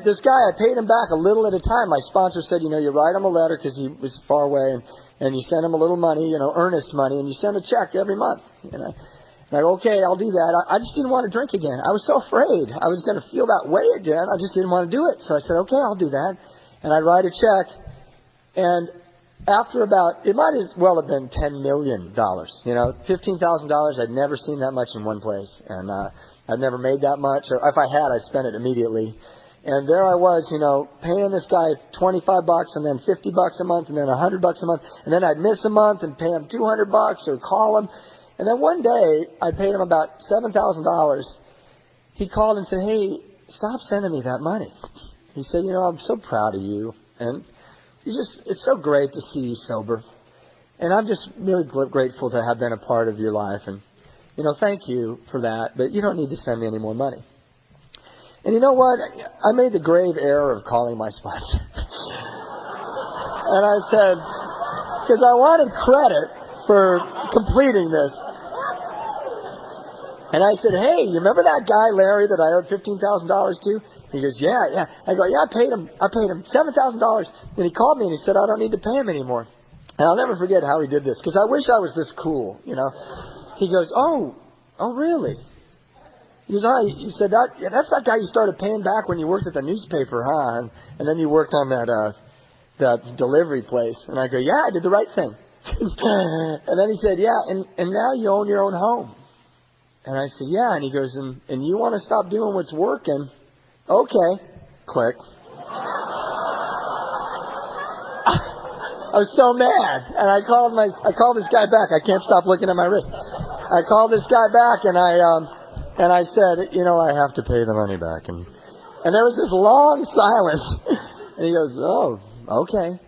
this guy, I paid him back a little at a time. My sponsor said, you know, you write him a letter because he was far away, and you send him a little money, you know, earnest money, and you send a check every month. You know. And I go, okay, I'll do that. I just didn't want to drink again. I was so afraid I was going to feel that way again. I just didn't want to do it. So I said, okay, I'll do that. And I'd write a check. And after about, it might as well have been $10 million, you know, $15,000. I'd never seen that much in one place. And I'd never made that much. Or if I had, I'd spend it immediately. And there I was, you know, paying this guy $25 and then $50 a month and then $100 a month. And then I'd miss a month and pay him $200 or call him. And then one day, I paid him about $7,000. He called and said, hey, stop sending me that money. He said, you know, I'm so proud of you. And it's so great to see you sober. And I'm just really grateful to have been a part of your life. And, you know, thank you for that. But you don't need to send me any more money. And you know what? I made the grave error of calling my sponsor. And I said, because I wanted credit for completing this. And I said, hey, you remember that guy, Larry, that I owed $15,000 to? He goes, yeah. I go, yeah, I paid him $7,000. And he called me and he said, I don't need to pay him anymore. And I'll never forget how he did this, because I wish I was this cool, you know. He goes, oh, really? He goes, he said, that's that guy you started paying back when you worked at the newspaper, huh? And then you worked on that delivery place. And I go, yeah, I did the right thing. And then he said, yeah, and now you own your own home. And I said, yeah. And he goes, and you want to stop doing what's working? Okay. Click. I was so mad. And I called this guy back. I can't stop looking at my wrist. I called this guy back and I said, you know, I have to pay the money back. And there was this long silence. And he goes, oh, okay.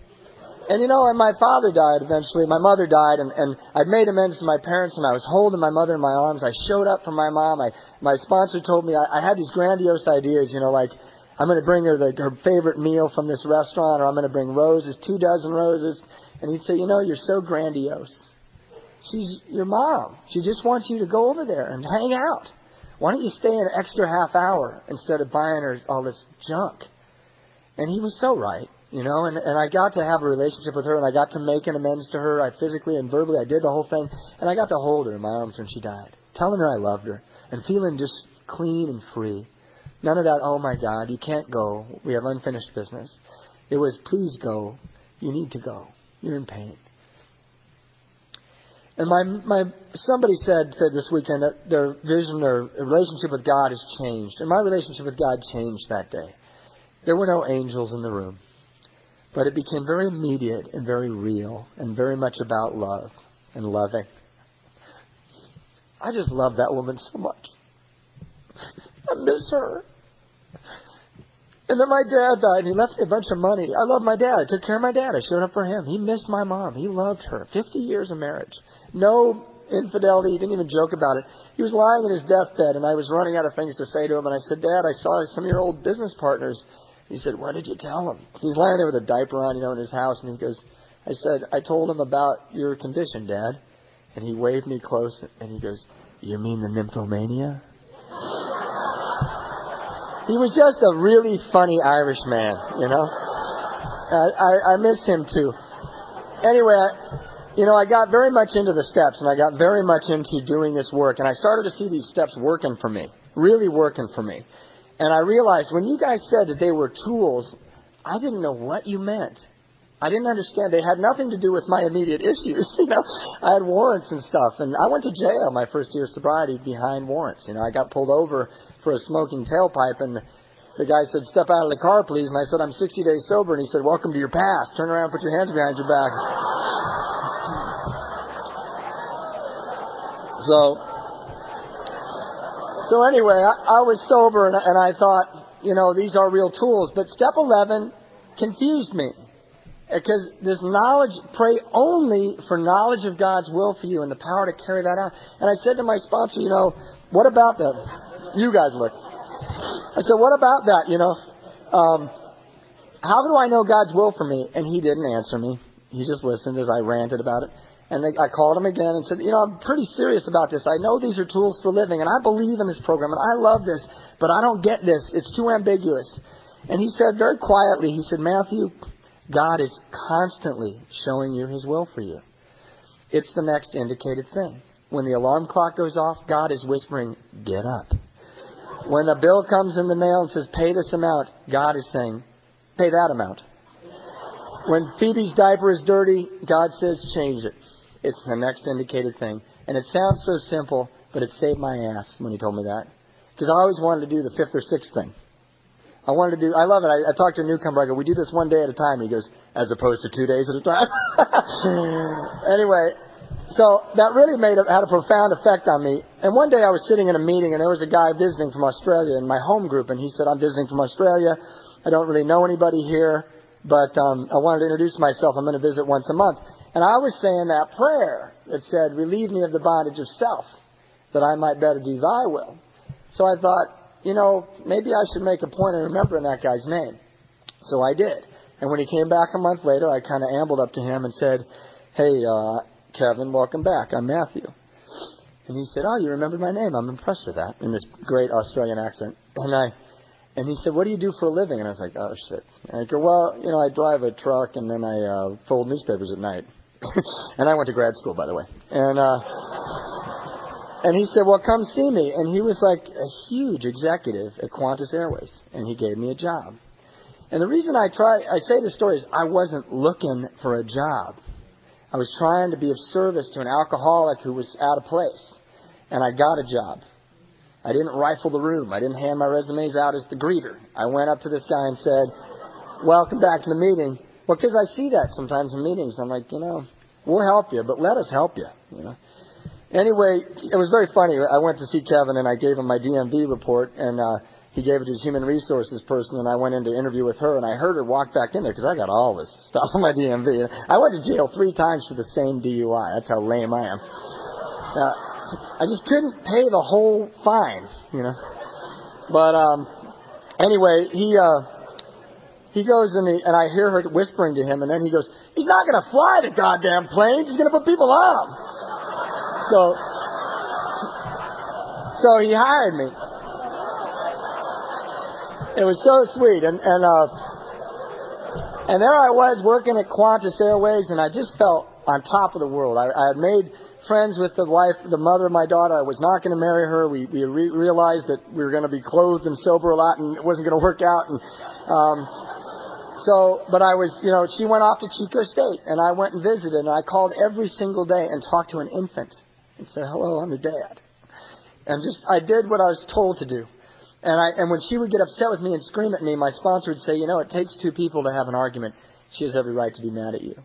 And you know, and my father died eventually. My mother died, and I'd made amends to my parents, and I was holding my mother in my arms. I showed up for my mom. My sponsor told me I had these grandiose ideas, you know, like I'm going to bring her her favorite meal from this restaurant, or I'm going to bring roses, 2 dozen roses. And he'd say, you know, you're so grandiose. She's your mom. She just wants you to go over there and hang out. Why don't you stay an extra half hour instead of buying her all this junk? And he was so right. You know, and I got to have a relationship with her, and I got to make an amends to her. I physically and verbally, I did the whole thing. And I got to hold her in my arms when she died, telling her I loved her, and feeling just clean and free. None of that, oh my God, you can't go. We have unfinished business. It was, please go. You need to go. You're in pain. And somebody said this weekend that their vision or relationship with God has changed. And my relationship with God changed that day. There were no angels in the room. But it became very immediate and very real and very much about love and loving. I just love that woman so much. I miss her. And then my dad died and he left me a bunch of money. I love my dad. I took care of my dad. I showed up for him. He missed my mom. He loved her. 50 years of marriage. No infidelity. He didn't even joke about it. He was lying in his deathbed and I was running out of things to say to him. And I said, Dad, I saw some of your old business partners. He said, what did you tell him? He's lying there with a diaper on, you know, in his house. And he goes, I said, I told him about your condition, Dad. And he waved me close and he goes, you mean the nymphomania? He was just a really funny Irish man, you know. I miss him too. Anyway, I got very much into the steps, and I got very much into doing this work, and I started to see these steps working for me, really working for me. And I realized when you guys said that they were tools, I didn't know what you meant. I didn't understand. They had nothing to do with my immediate issues. I had warrants and stuff, and I went to jail my first year of sobriety behind warrants. I got pulled over for a smoking tailpipe, and the guy said, "Step out of the car, please." And I said, "I'm 60 days sober." And he said, "Welcome to your past. Turn around, put your hands behind your back." So anyway, I was sober, and I thought, these are real tools. But step 11 confused me. Because this knowledge, pray only for knowledge of God's will for you and the power to carry that out. And I said to my sponsor, what about that? You guys look. I said, what about that, how do I know God's will for me? And he didn't answer me. He just listened as I ranted about it. And I called him again and said, I'm pretty serious about this. I know these are tools for living, and I believe in this program, and I love this, but I don't get this. It's too ambiguous. And he said very quietly, he said, "Matthew, God is constantly showing you His will for you. It's the next indicated thing. When the alarm clock goes off, God is whispering, get up. When a bill comes in the mail and says, pay this amount, God is saying, pay that amount. When Phoebe's diaper is dirty, God says, change it. It's the next indicated thing." And it sounds so simple, but it saved my ass when he told me that. Because I always wanted to do the fifth or sixth thing. I love it. I talked to a newcomer. I go, "We do this one day at a time." And he goes, "As opposed to 2 days at a time?" Anyway, so that really had a profound effect on me. And one day I was sitting in a meeting, and there was a guy visiting from Australia in my home group. And he said, "I'm visiting from Australia. I don't really know anybody here, but I wanted to introduce myself. I'm going to visit once a month." And I was saying that prayer that said, "Relieve me of the bondage of self, that I might better do thy will." So I thought, maybe I should make a point of remembering that guy's name. So I did. And when he came back a month later, I kind of ambled up to him and said, "Hey, Kevin, welcome back. I'm Matthew." And he said, "Oh, you remembered my name. I'm impressed with that," in this great Australian accent. And he said, "What do you do for a living?" And I was like, "Oh, shit." And I go, "Well, I drive a truck, and then I fold newspapers at night." And I went to grad school, by the way. And he said, "Well, come see me." And he was like a huge executive at Qantas Airways. And he gave me a job. And the reason I say this story is I wasn't looking for a job. I was trying to be of service to an alcoholic who was out of place. And I got a job. I didn't rifle the room. I didn't hand my resumes out as the greeter. I went up to this guy and said, "Welcome back to the meeting." Well, because I see that sometimes in meetings. I'm like, we'll help you, but let us help you, Anyway, it was very funny. I went to see Kevin, and I gave him my DMV report, and he gave it to his human resources person, and I went in to interview with her, and I heard her walk back in there because I got all this stuff on my DMV. I went to jail 3 times for the same DUI. That's how lame I am. I just couldn't pay the whole fine, But anyway, he goes and I hear her whispering to him, and then he goes, "He's not going to fly the goddamn planes. He's going to put people on them." So he hired me. It was so sweet, and there I was working at Qantas Airways, and I just felt on top of the world. I had made friends with the mother of my daughter. I was not going to marry her. We realized that we were going to be clothed and sober a lot, and it wasn't going to work out. And but I was, she went off to Chico State, and I went and visited, and I called every single day and talked to an infant and said, "Hello, I'm your dad." And I did what I was told to do. And when she would get upset with me and scream at me, my sponsor would say, "It takes 2 people to have an argument. She has every right to be mad at you.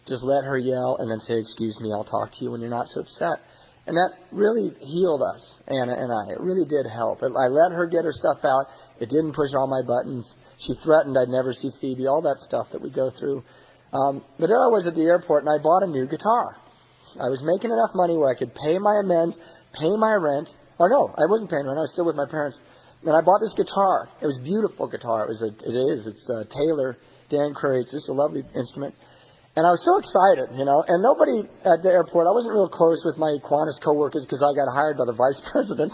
Just let her yell and then say, 'Excuse me, I'll talk to you when you're not so upset.'" And that really healed us, Anna and I. It really did help. I let her get her stuff out. It didn't push all my buttons. She threatened I'd never see Phoebe, all that stuff that we go through. But there I was at the airport, and I bought a new guitar. I was making enough money where I could pay my amends, pay my rent. Or no, I wasn't paying rent. I was still with my parents. And I bought this guitar. It was a beautiful guitar. It's a Taylor, Dan Curry. It's just a lovely instrument. And I was so excited, and nobody at the airport, I wasn't real close with my Qantas coworkers because I got hired by the vice president.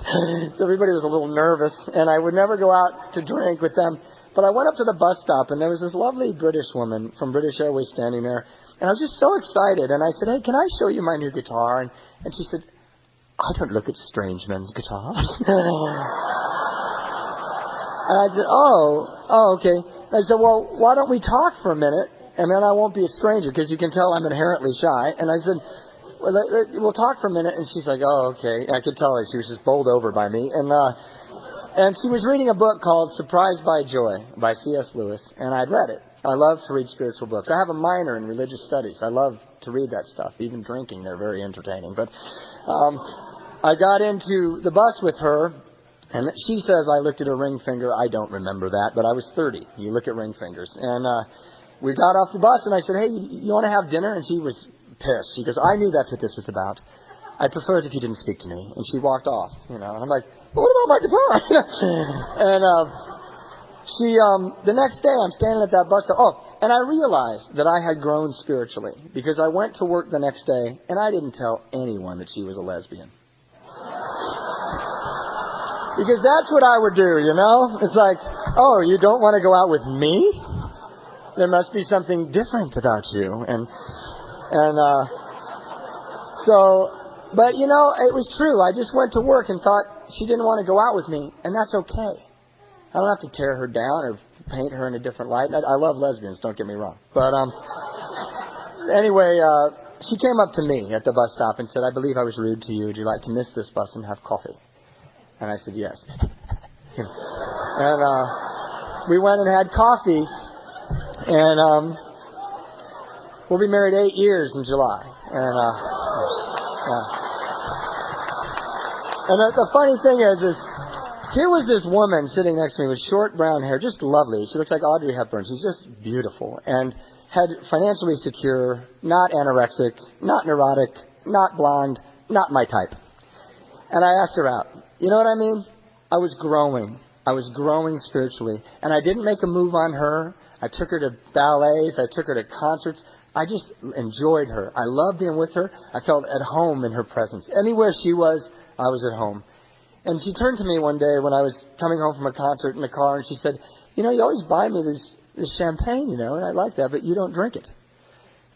So everybody was a little nervous, and I would never go out to drink with them. But I went up to the bus stop, and there was this lovely British woman from British Airways standing there. And I was just so excited. And I said, hey, can I show you my new guitar? And she said, I don't look at strange men's guitars. And I said, oh, okay. And I said, well, why don't we talk for a minute? And then I won't be a stranger because you can tell I'm inherently shy. And I said, well, we'll talk for a minute. And she's like, oh, okay. I could tell she was just bowled over by me. And she was reading a book called Surprised by Joy by C.S. Lewis. And I'd read it. I love to read spiritual books. I have a minor in religious studies. I love to read that stuff. Even drinking, they're very entertaining. But I got into the bus with her. And she says I looked at her ring finger. I don't remember that. But I was 30. You look at ring fingers. And we got off the bus, and I said, hey, you want to have dinner? And she was pissed. She goes, I knew that's what this was about. I'd prefer it if you didn't speak to me. And she walked off, And I'm like, well, what about my guitar? And the next day, I'm standing at that bus stop. Oh, and I realized that I had grown spiritually because I went to work the next day, and I didn't tell anyone that she was a lesbian. Because that's what I would do, It's like, oh, you don't want to go out with me? There must be something different about you. But it was true. I just went to work and thought she didn't want to go out with me, and that's okay. I don't have to tear her down or paint her in a different light. I love lesbians, don't get me wrong. But anyway, she came up to me at the bus stop and said, I believe I was rude to you. Would you like to miss this bus and have coffee? And I said, yes. And we went and had coffee. And we'll be married 8 years in July. And the funny thing is here was this woman sitting next to me with short brown hair, just lovely. She looks like Audrey Hepburn. She's just beautiful. And had financially secure, not anorexic, not neurotic, not blonde, not my type. And I asked her out. You know what I mean? I was growing. I was growing spiritually. And I didn't make a move on her. I took her to ballets. I took her to concerts. I just enjoyed her. I loved being with her. I felt at home in her presence. Anywhere she was, I was at home. And she turned to me one day when I was coming home from a concert in the car, and she said, you always buy me this champagne, and I like that, but you don't drink it.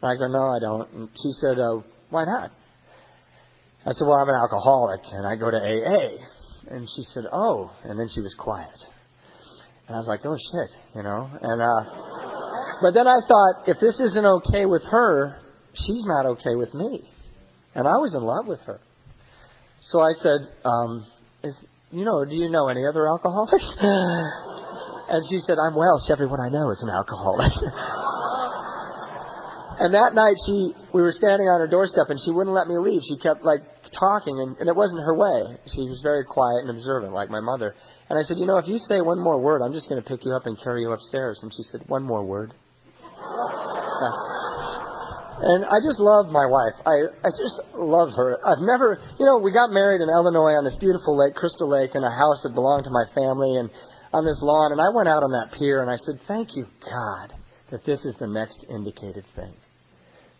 And I go, no, I don't. And she said, why not? I said, well, I'm an alcoholic, and I go to AA. And she said, oh. And then she was quiet. And I was like, oh, shit, And but then I thought, if this isn't okay with her, she's not okay with me. And I was in love with her. So I said, do you know any other alcoholics? And she said, I'm Welsh. Everyone I know is an alcoholic. And that night, we were standing on her doorstep, and she wouldn't let me leave. She kept, talking, and it wasn't her way. She was very quiet and observant, like my mother. And I said, if you say one more word, I'm just going to pick you up and carry you upstairs. And she said, one more word. And I just love my wife. I just love her. I've never, we got married in Illinois on this beautiful lake, Crystal Lake, in a house that belonged to my family, and on this lawn. And I went out on that pier, and I said, thank you, God, that this is the next indicated thing.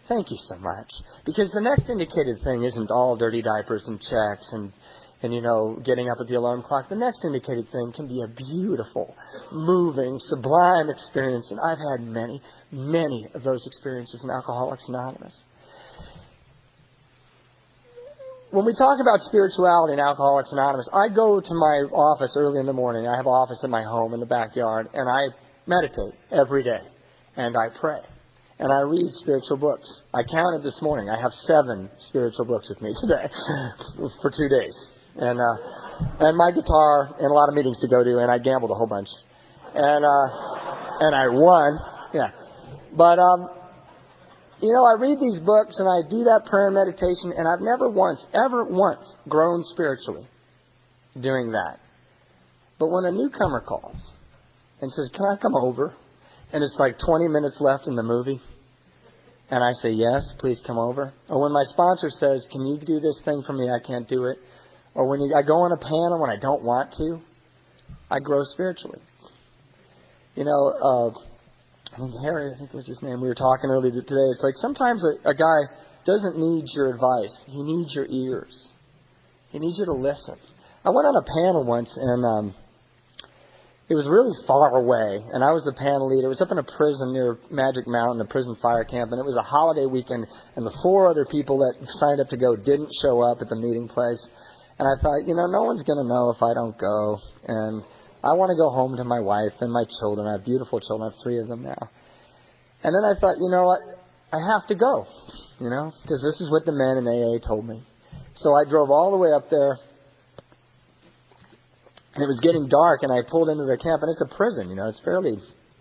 Thank you so much. Because the next indicated thing isn't all dirty diapers and checks and getting up at the alarm clock. The next indicated thing can be a beautiful, moving, sublime experience. And I've had many, many of those experiences in Alcoholics Anonymous. When we talk about spirituality in Alcoholics Anonymous, I go to my office early in the morning. I have an office in my home in the backyard, and I meditate every day. And I pray. And I read spiritual books. I counted this morning. I have 7 spiritual books with me today for 2 days. And my guitar and a lot of meetings to go to, and I gambled a whole bunch. And I won. Yeah. But, I read these books and I do that prayer and meditation, and I've never once, ever once grown spiritually doing that. But when a newcomer calls and says, can I come over? And it's 20 minutes left in the movie. And I say, yes, please come over. Or when my sponsor says, can you do this thing for me? I can't do it. Or when I go on a panel when I don't want to, I grow spiritually. I think Harry, I think was his name, we were talking earlier today. It's like sometimes a guy doesn't need your advice. He needs your ears. He needs you to listen. I went on a panel once, and it was really far away, and I was the panel leader. It was up in a prison near Magic Mountain, a prison fire camp, and it was a holiday weekend, and the 4 other people that signed up to go didn't show up at the meeting place. And I thought, no one's going to know if I don't go, and I want to go home to my wife and my children. I have beautiful children. I have 3 of them now. And then I thought, you know what? I have to go, because this is what the men in AA told me. So I drove all the way up there. And it was getting dark, and I pulled into the camp, and it's a prison, it's fairly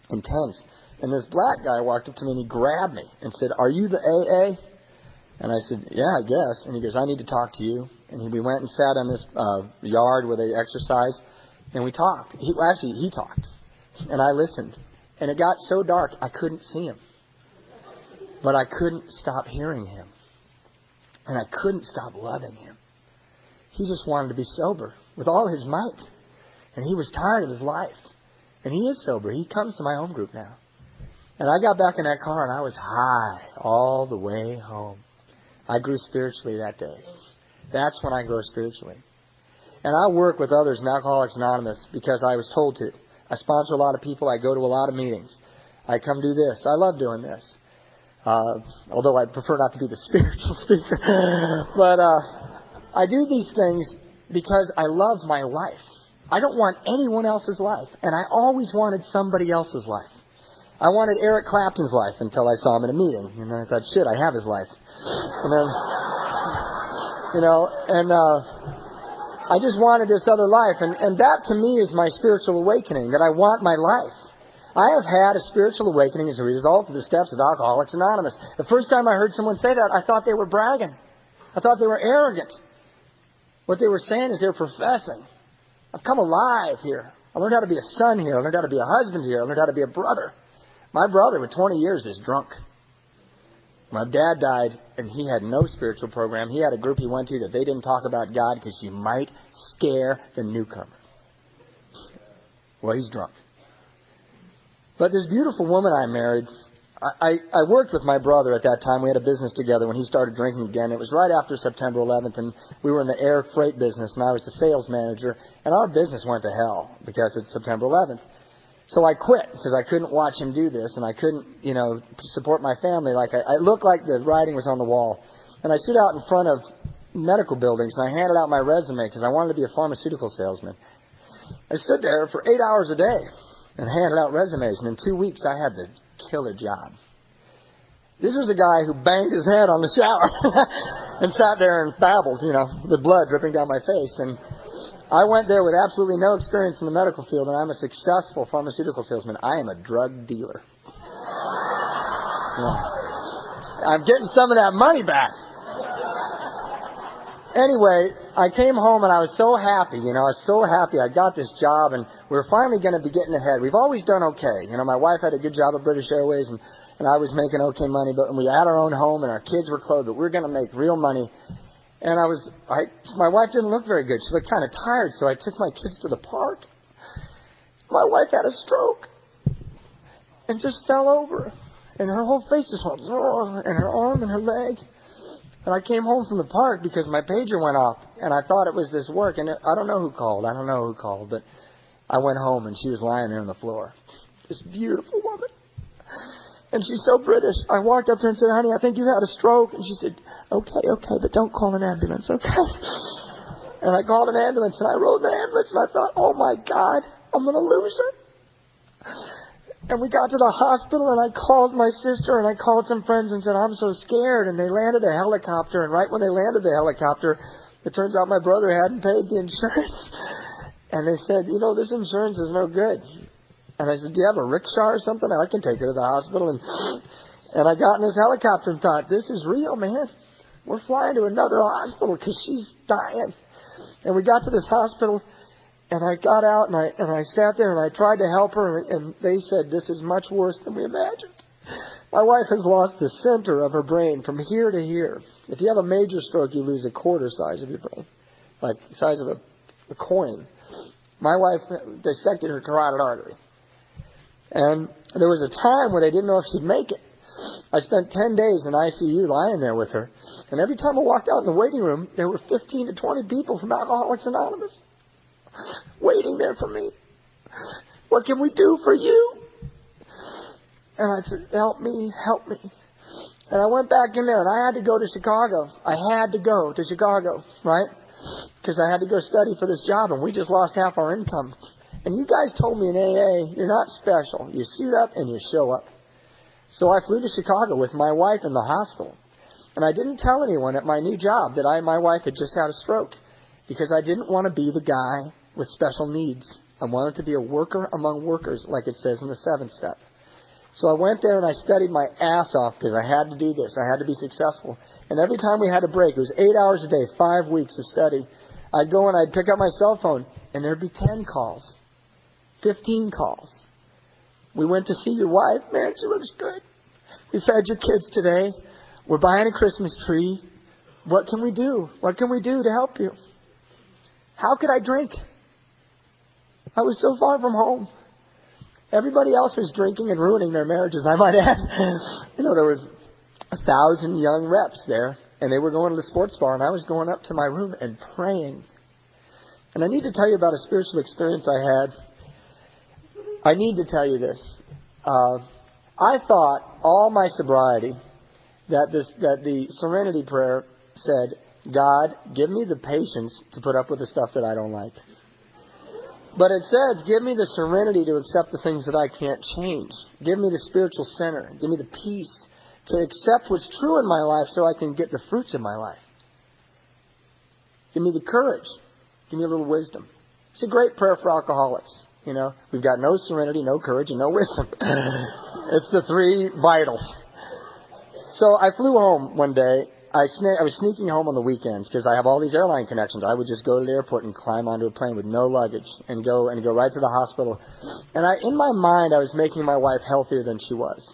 intense. And this black guy walked up to me, and he grabbed me and said, "Are you the AA?" And I said, "Yeah, I guess." And he goes, "I need to talk to you." And we went and sat on this yard where they exercise, and we talked. He talked, and I listened. And it got so dark, I couldn't see him. But I couldn't stop hearing him. And I couldn't stop loving him. He just wanted to be sober with all his might. And he was tired of his life. And he is sober. He comes to my home group now. And I got back in that car and I was high all the way home. I grew spiritually that day. That's when I grow spiritually. And I work with others in Alcoholics Anonymous because I was told to. I sponsor a lot of people. I go to a lot of meetings. I come do this. I love doing this. Although I prefer not to be the spiritual speaker. But I do these things because I love my life. I don't want anyone else's life. And I always wanted somebody else's life. I wanted Eric Clapton's life until I saw him in a meeting. And then I thought, shit, I have his life. And then, I just wanted this other life. And that to me is my spiritual awakening, that I want my life. I have had a spiritual awakening as a result of the steps of Alcoholics Anonymous. The first time I heard someone say that, I thought they were bragging. I thought they were arrogant. What they were saying is they're professing. I've come alive here. I learned how to be a son here. I learned how to be a husband here. I learned how to be a brother. My brother with 20 years is drunk. My dad died, and he had no spiritual program. He had a group he went to that they didn't talk about God because you might scare the newcomer. Well, he's drunk. But this beautiful woman I married, I worked with my brother at that time. We had a business together when he started drinking again. It was right after September 11th, and we were in the air freight business, and I was the sales manager, and our business went to hell because it's September 11th. So I quit because I couldn't watch him do this, and I couldn't, support my family. I looked like the writing was on the wall. And I stood out in front of medical buildings, and I handed out my resume because I wanted to be a pharmaceutical salesman. I stood there for 8 hours a day and handed out resumes, and in 2 weeks I had the killer job. This was a guy who banged his head on the shower and sat there and babbled, with blood dripping down my face. And I went there with absolutely no experience in the medical field, and I'm a successful pharmaceutical salesman. I am a drug dealer. Yeah. I'm getting some of that money back. Anyway, I came home and I was so happy, I was so happy. I got this job and we were finally going to be getting ahead. We've always done okay. My wife had a good job at British Airways and I was making okay money, but we had our own home and our kids were clothed, but we were going to make real money. And my wife didn't look very good. She looked kind of tired, so I took my kids to the park. My wife had a stroke and just fell over. And her whole face just went, and her arm and her leg. And I came home from the park because my pager went off, and I thought it was this work. And I don't know who called, but I went home, and she was lying there on the floor. This beautiful woman. And she's so British. I walked up to her and said, "Honey, I think you had a stroke." And she said, okay, but don't call an ambulance, okay? And I called an ambulance, and I rode the ambulance, and I thought, oh, my God, I'm going to lose her. And we got to the hospital, and I called my sister, and I called some friends and said, I'm so scared. And they landed a helicopter, and right when they landed the helicopter, it turns out my brother hadn't paid the insurance. And they said, this insurance is no good. And I said, do you have a rickshaw or something? I can take her to the hospital. And I got in this helicopter and thought, this is real, man. We're flying to another hospital because she's dying. And we got to this hospital, and I got out, and I sat there, and I tried to help her, and they said, this is much worse than we imagined. My wife has lost the center of her brain from here to here. If you have a major stroke, you lose a quarter size of your brain, like the size of a coin. My wife dissected her carotid artery. And there was a time when they didn't know if she'd make it. I spent 10 days in ICU lying there with her. And every time I walked out in the waiting room, there were 15 to 20 people from Alcoholics Anonymous waiting there for me. What can we do for you? And I said, help me, help me. And I went back in there, and I had to go to Chicago. I had to go to Chicago, right? Because I had to go study for this job, and we just lost half our income. And you guys told me in AA, you're not special. You suit up and you show up. So I flew to Chicago with my wife in the hospital. And I didn't tell anyone at my new job that my wife had just had a stroke, because I didn't want to be the guy with special needs. I wanted to be a worker among workers, like it says in the 7th step. So I went there and I studied my ass off because I had to do this. I had to be successful. And every time we had a break, it was 8 hours a day, 5 weeks of study. I'd go and I'd pick up my cell phone, and there'd be 10 calls, 15 calls. We went to see your wife. Man, she looks good. We fed your kids today. We're buying a Christmas tree. What can we do? What can we do to help you? How could I drink? I was so far from home. Everybody else was drinking and ruining their marriages, I might add. There were 1,000 young reps there, and they were going to the sports bar, and I was going up to my room and praying. And I need to tell you about a spiritual experience I had. I need to tell you this. I thought all my sobriety that the serenity prayer said, God, give me the patience to put up with the stuff that I don't like. But it says, give me the serenity to accept the things that I can't change. Give me the spiritual center. Give me the peace to accept what's true in my life so I can get the fruits of my life. Give me the courage. Give me a little wisdom. It's a great prayer for alcoholics. We've got no serenity, no courage, and no wisdom. It's the 3 vitals. So I flew home one day. I was sneaking home on the weekends because I have all these airline connections. I would just go to the airport and climb onto a plane with no luggage and go right to the hospital. And in my mind, I was making my wife healthier than she was.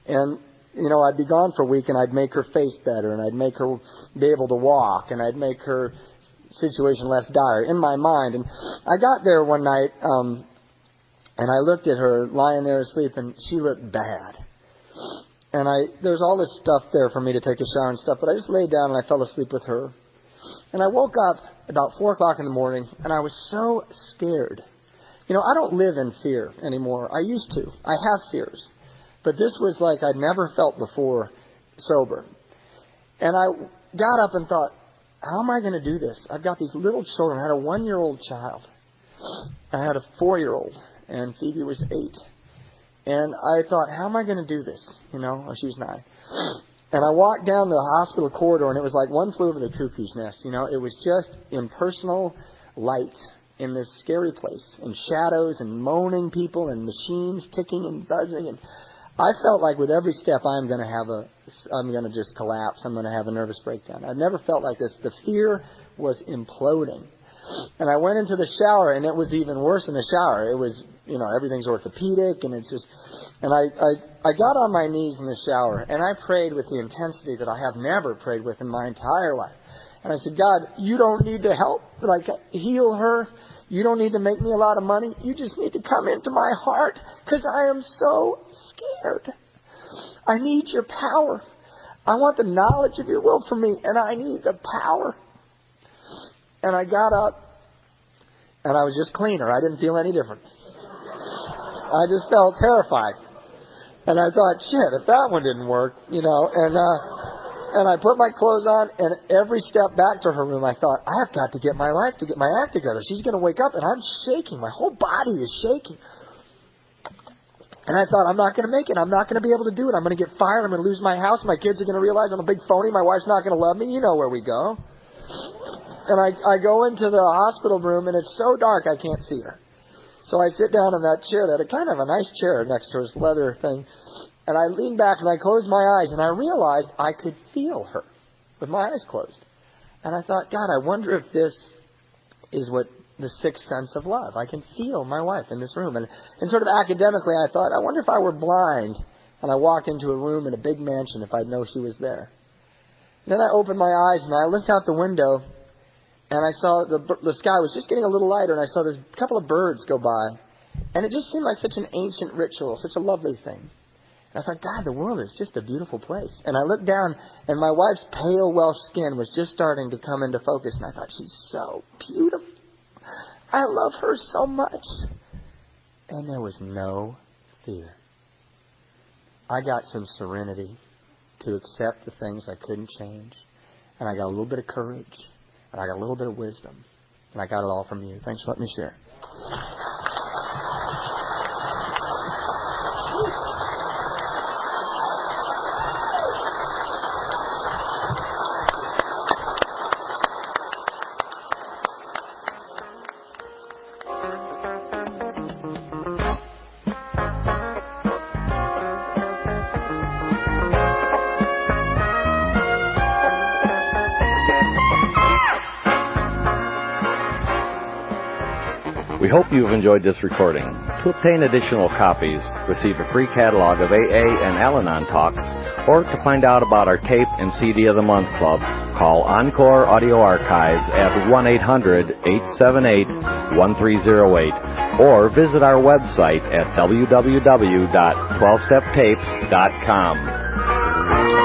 And, I'd be gone for a week, and I'd make her face better, and I'd make her be able to walk, and I'd make her situation less dire in my mind. And I got there one night, and I looked at her lying there asleep, and she looked bad. And there was all this stuff there for me to take a shower and stuff, but I just laid down and I fell asleep with her. And I woke up about 4 o'clock in the morning, and I was so scared. I don't live in fear anymore. I used to. I have fears. But this was like I'd never felt before sober. And I got up and thought, how am I going to do this? I've got these little children. I had a 1-year-old child. I had a 4-year-old, and Phoebe was 8. And I thought, how am I going to do this? She was 9. And I walked down the hospital corridor, and it was like one flew over the cuckoo's nest. It was just impersonal light in this scary place, and shadows, and moaning people, and machines ticking and buzzing. And I felt like with every step, I'm going to just collapse. I'm going to have a nervous breakdown. I've never felt like this. The fear was imploding. And I went into the shower, and it was even worse in the shower. It was, everything's orthopedic, and it's just... And I got on my knees in the shower, and I prayed with the intensity that I have never prayed with in my entire life. And I said, God, you don't need to help, heal her. You don't need to make me a lot of money. You just need to come into my heart, because I am so scared. I need your power. I want the knowledge of your will for me, and I need the power. And I got up, and I was just cleaner. I didn't feel any different. I just felt terrified. And I thought, shit, if that one didn't work, and I put my clothes on, and every step back to her room, I thought, I have got to get my act together. She's going to wake up, and I'm shaking. My whole body is shaking. And I thought, I'm not going to make it. I'm not going to be able to do it. I'm going to get fired. I'm going to lose my house. My kids are going to realize I'm a big phony. My wife's not going to love me. You know where we go. And I go into the hospital room, and it's so dark I can't see her. So I sit down in that chair, that kind of a nice chair next to this leather thing, and I lean back and I close my eyes, and I realized I could feel her with my eyes closed. And I thought, God, I wonder if this is what the sixth sense of love. I can feel my wife in this room. And sort of academically, I thought, I wonder if I were blind and I walked into a room in a big mansion if I'd know she was there. And then I opened my eyes and I looked out the window, and I saw the sky was just getting a little lighter, and I saw this couple of birds go by. And it just seemed like such an ancient ritual, such a lovely thing. And I thought, God, the world is just a beautiful place. And I looked down, and my wife's pale Welsh skin was just starting to come into focus. And I thought, she's so beautiful. I love her so much. And there was no fear. I got some serenity to accept the things I couldn't change. And I got a little bit of courage. And I got a little bit of wisdom. And I got it all from you. Thanks for letting me share. We hope you've enjoyed this recording. To obtain additional copies, receive a free catalog of AA and Al-Anon talks, or to find out about our tape and CD of the Month Club, call Encore Audio Archives at 1-800-878-1308, or visit our website at www.12steptapes.com.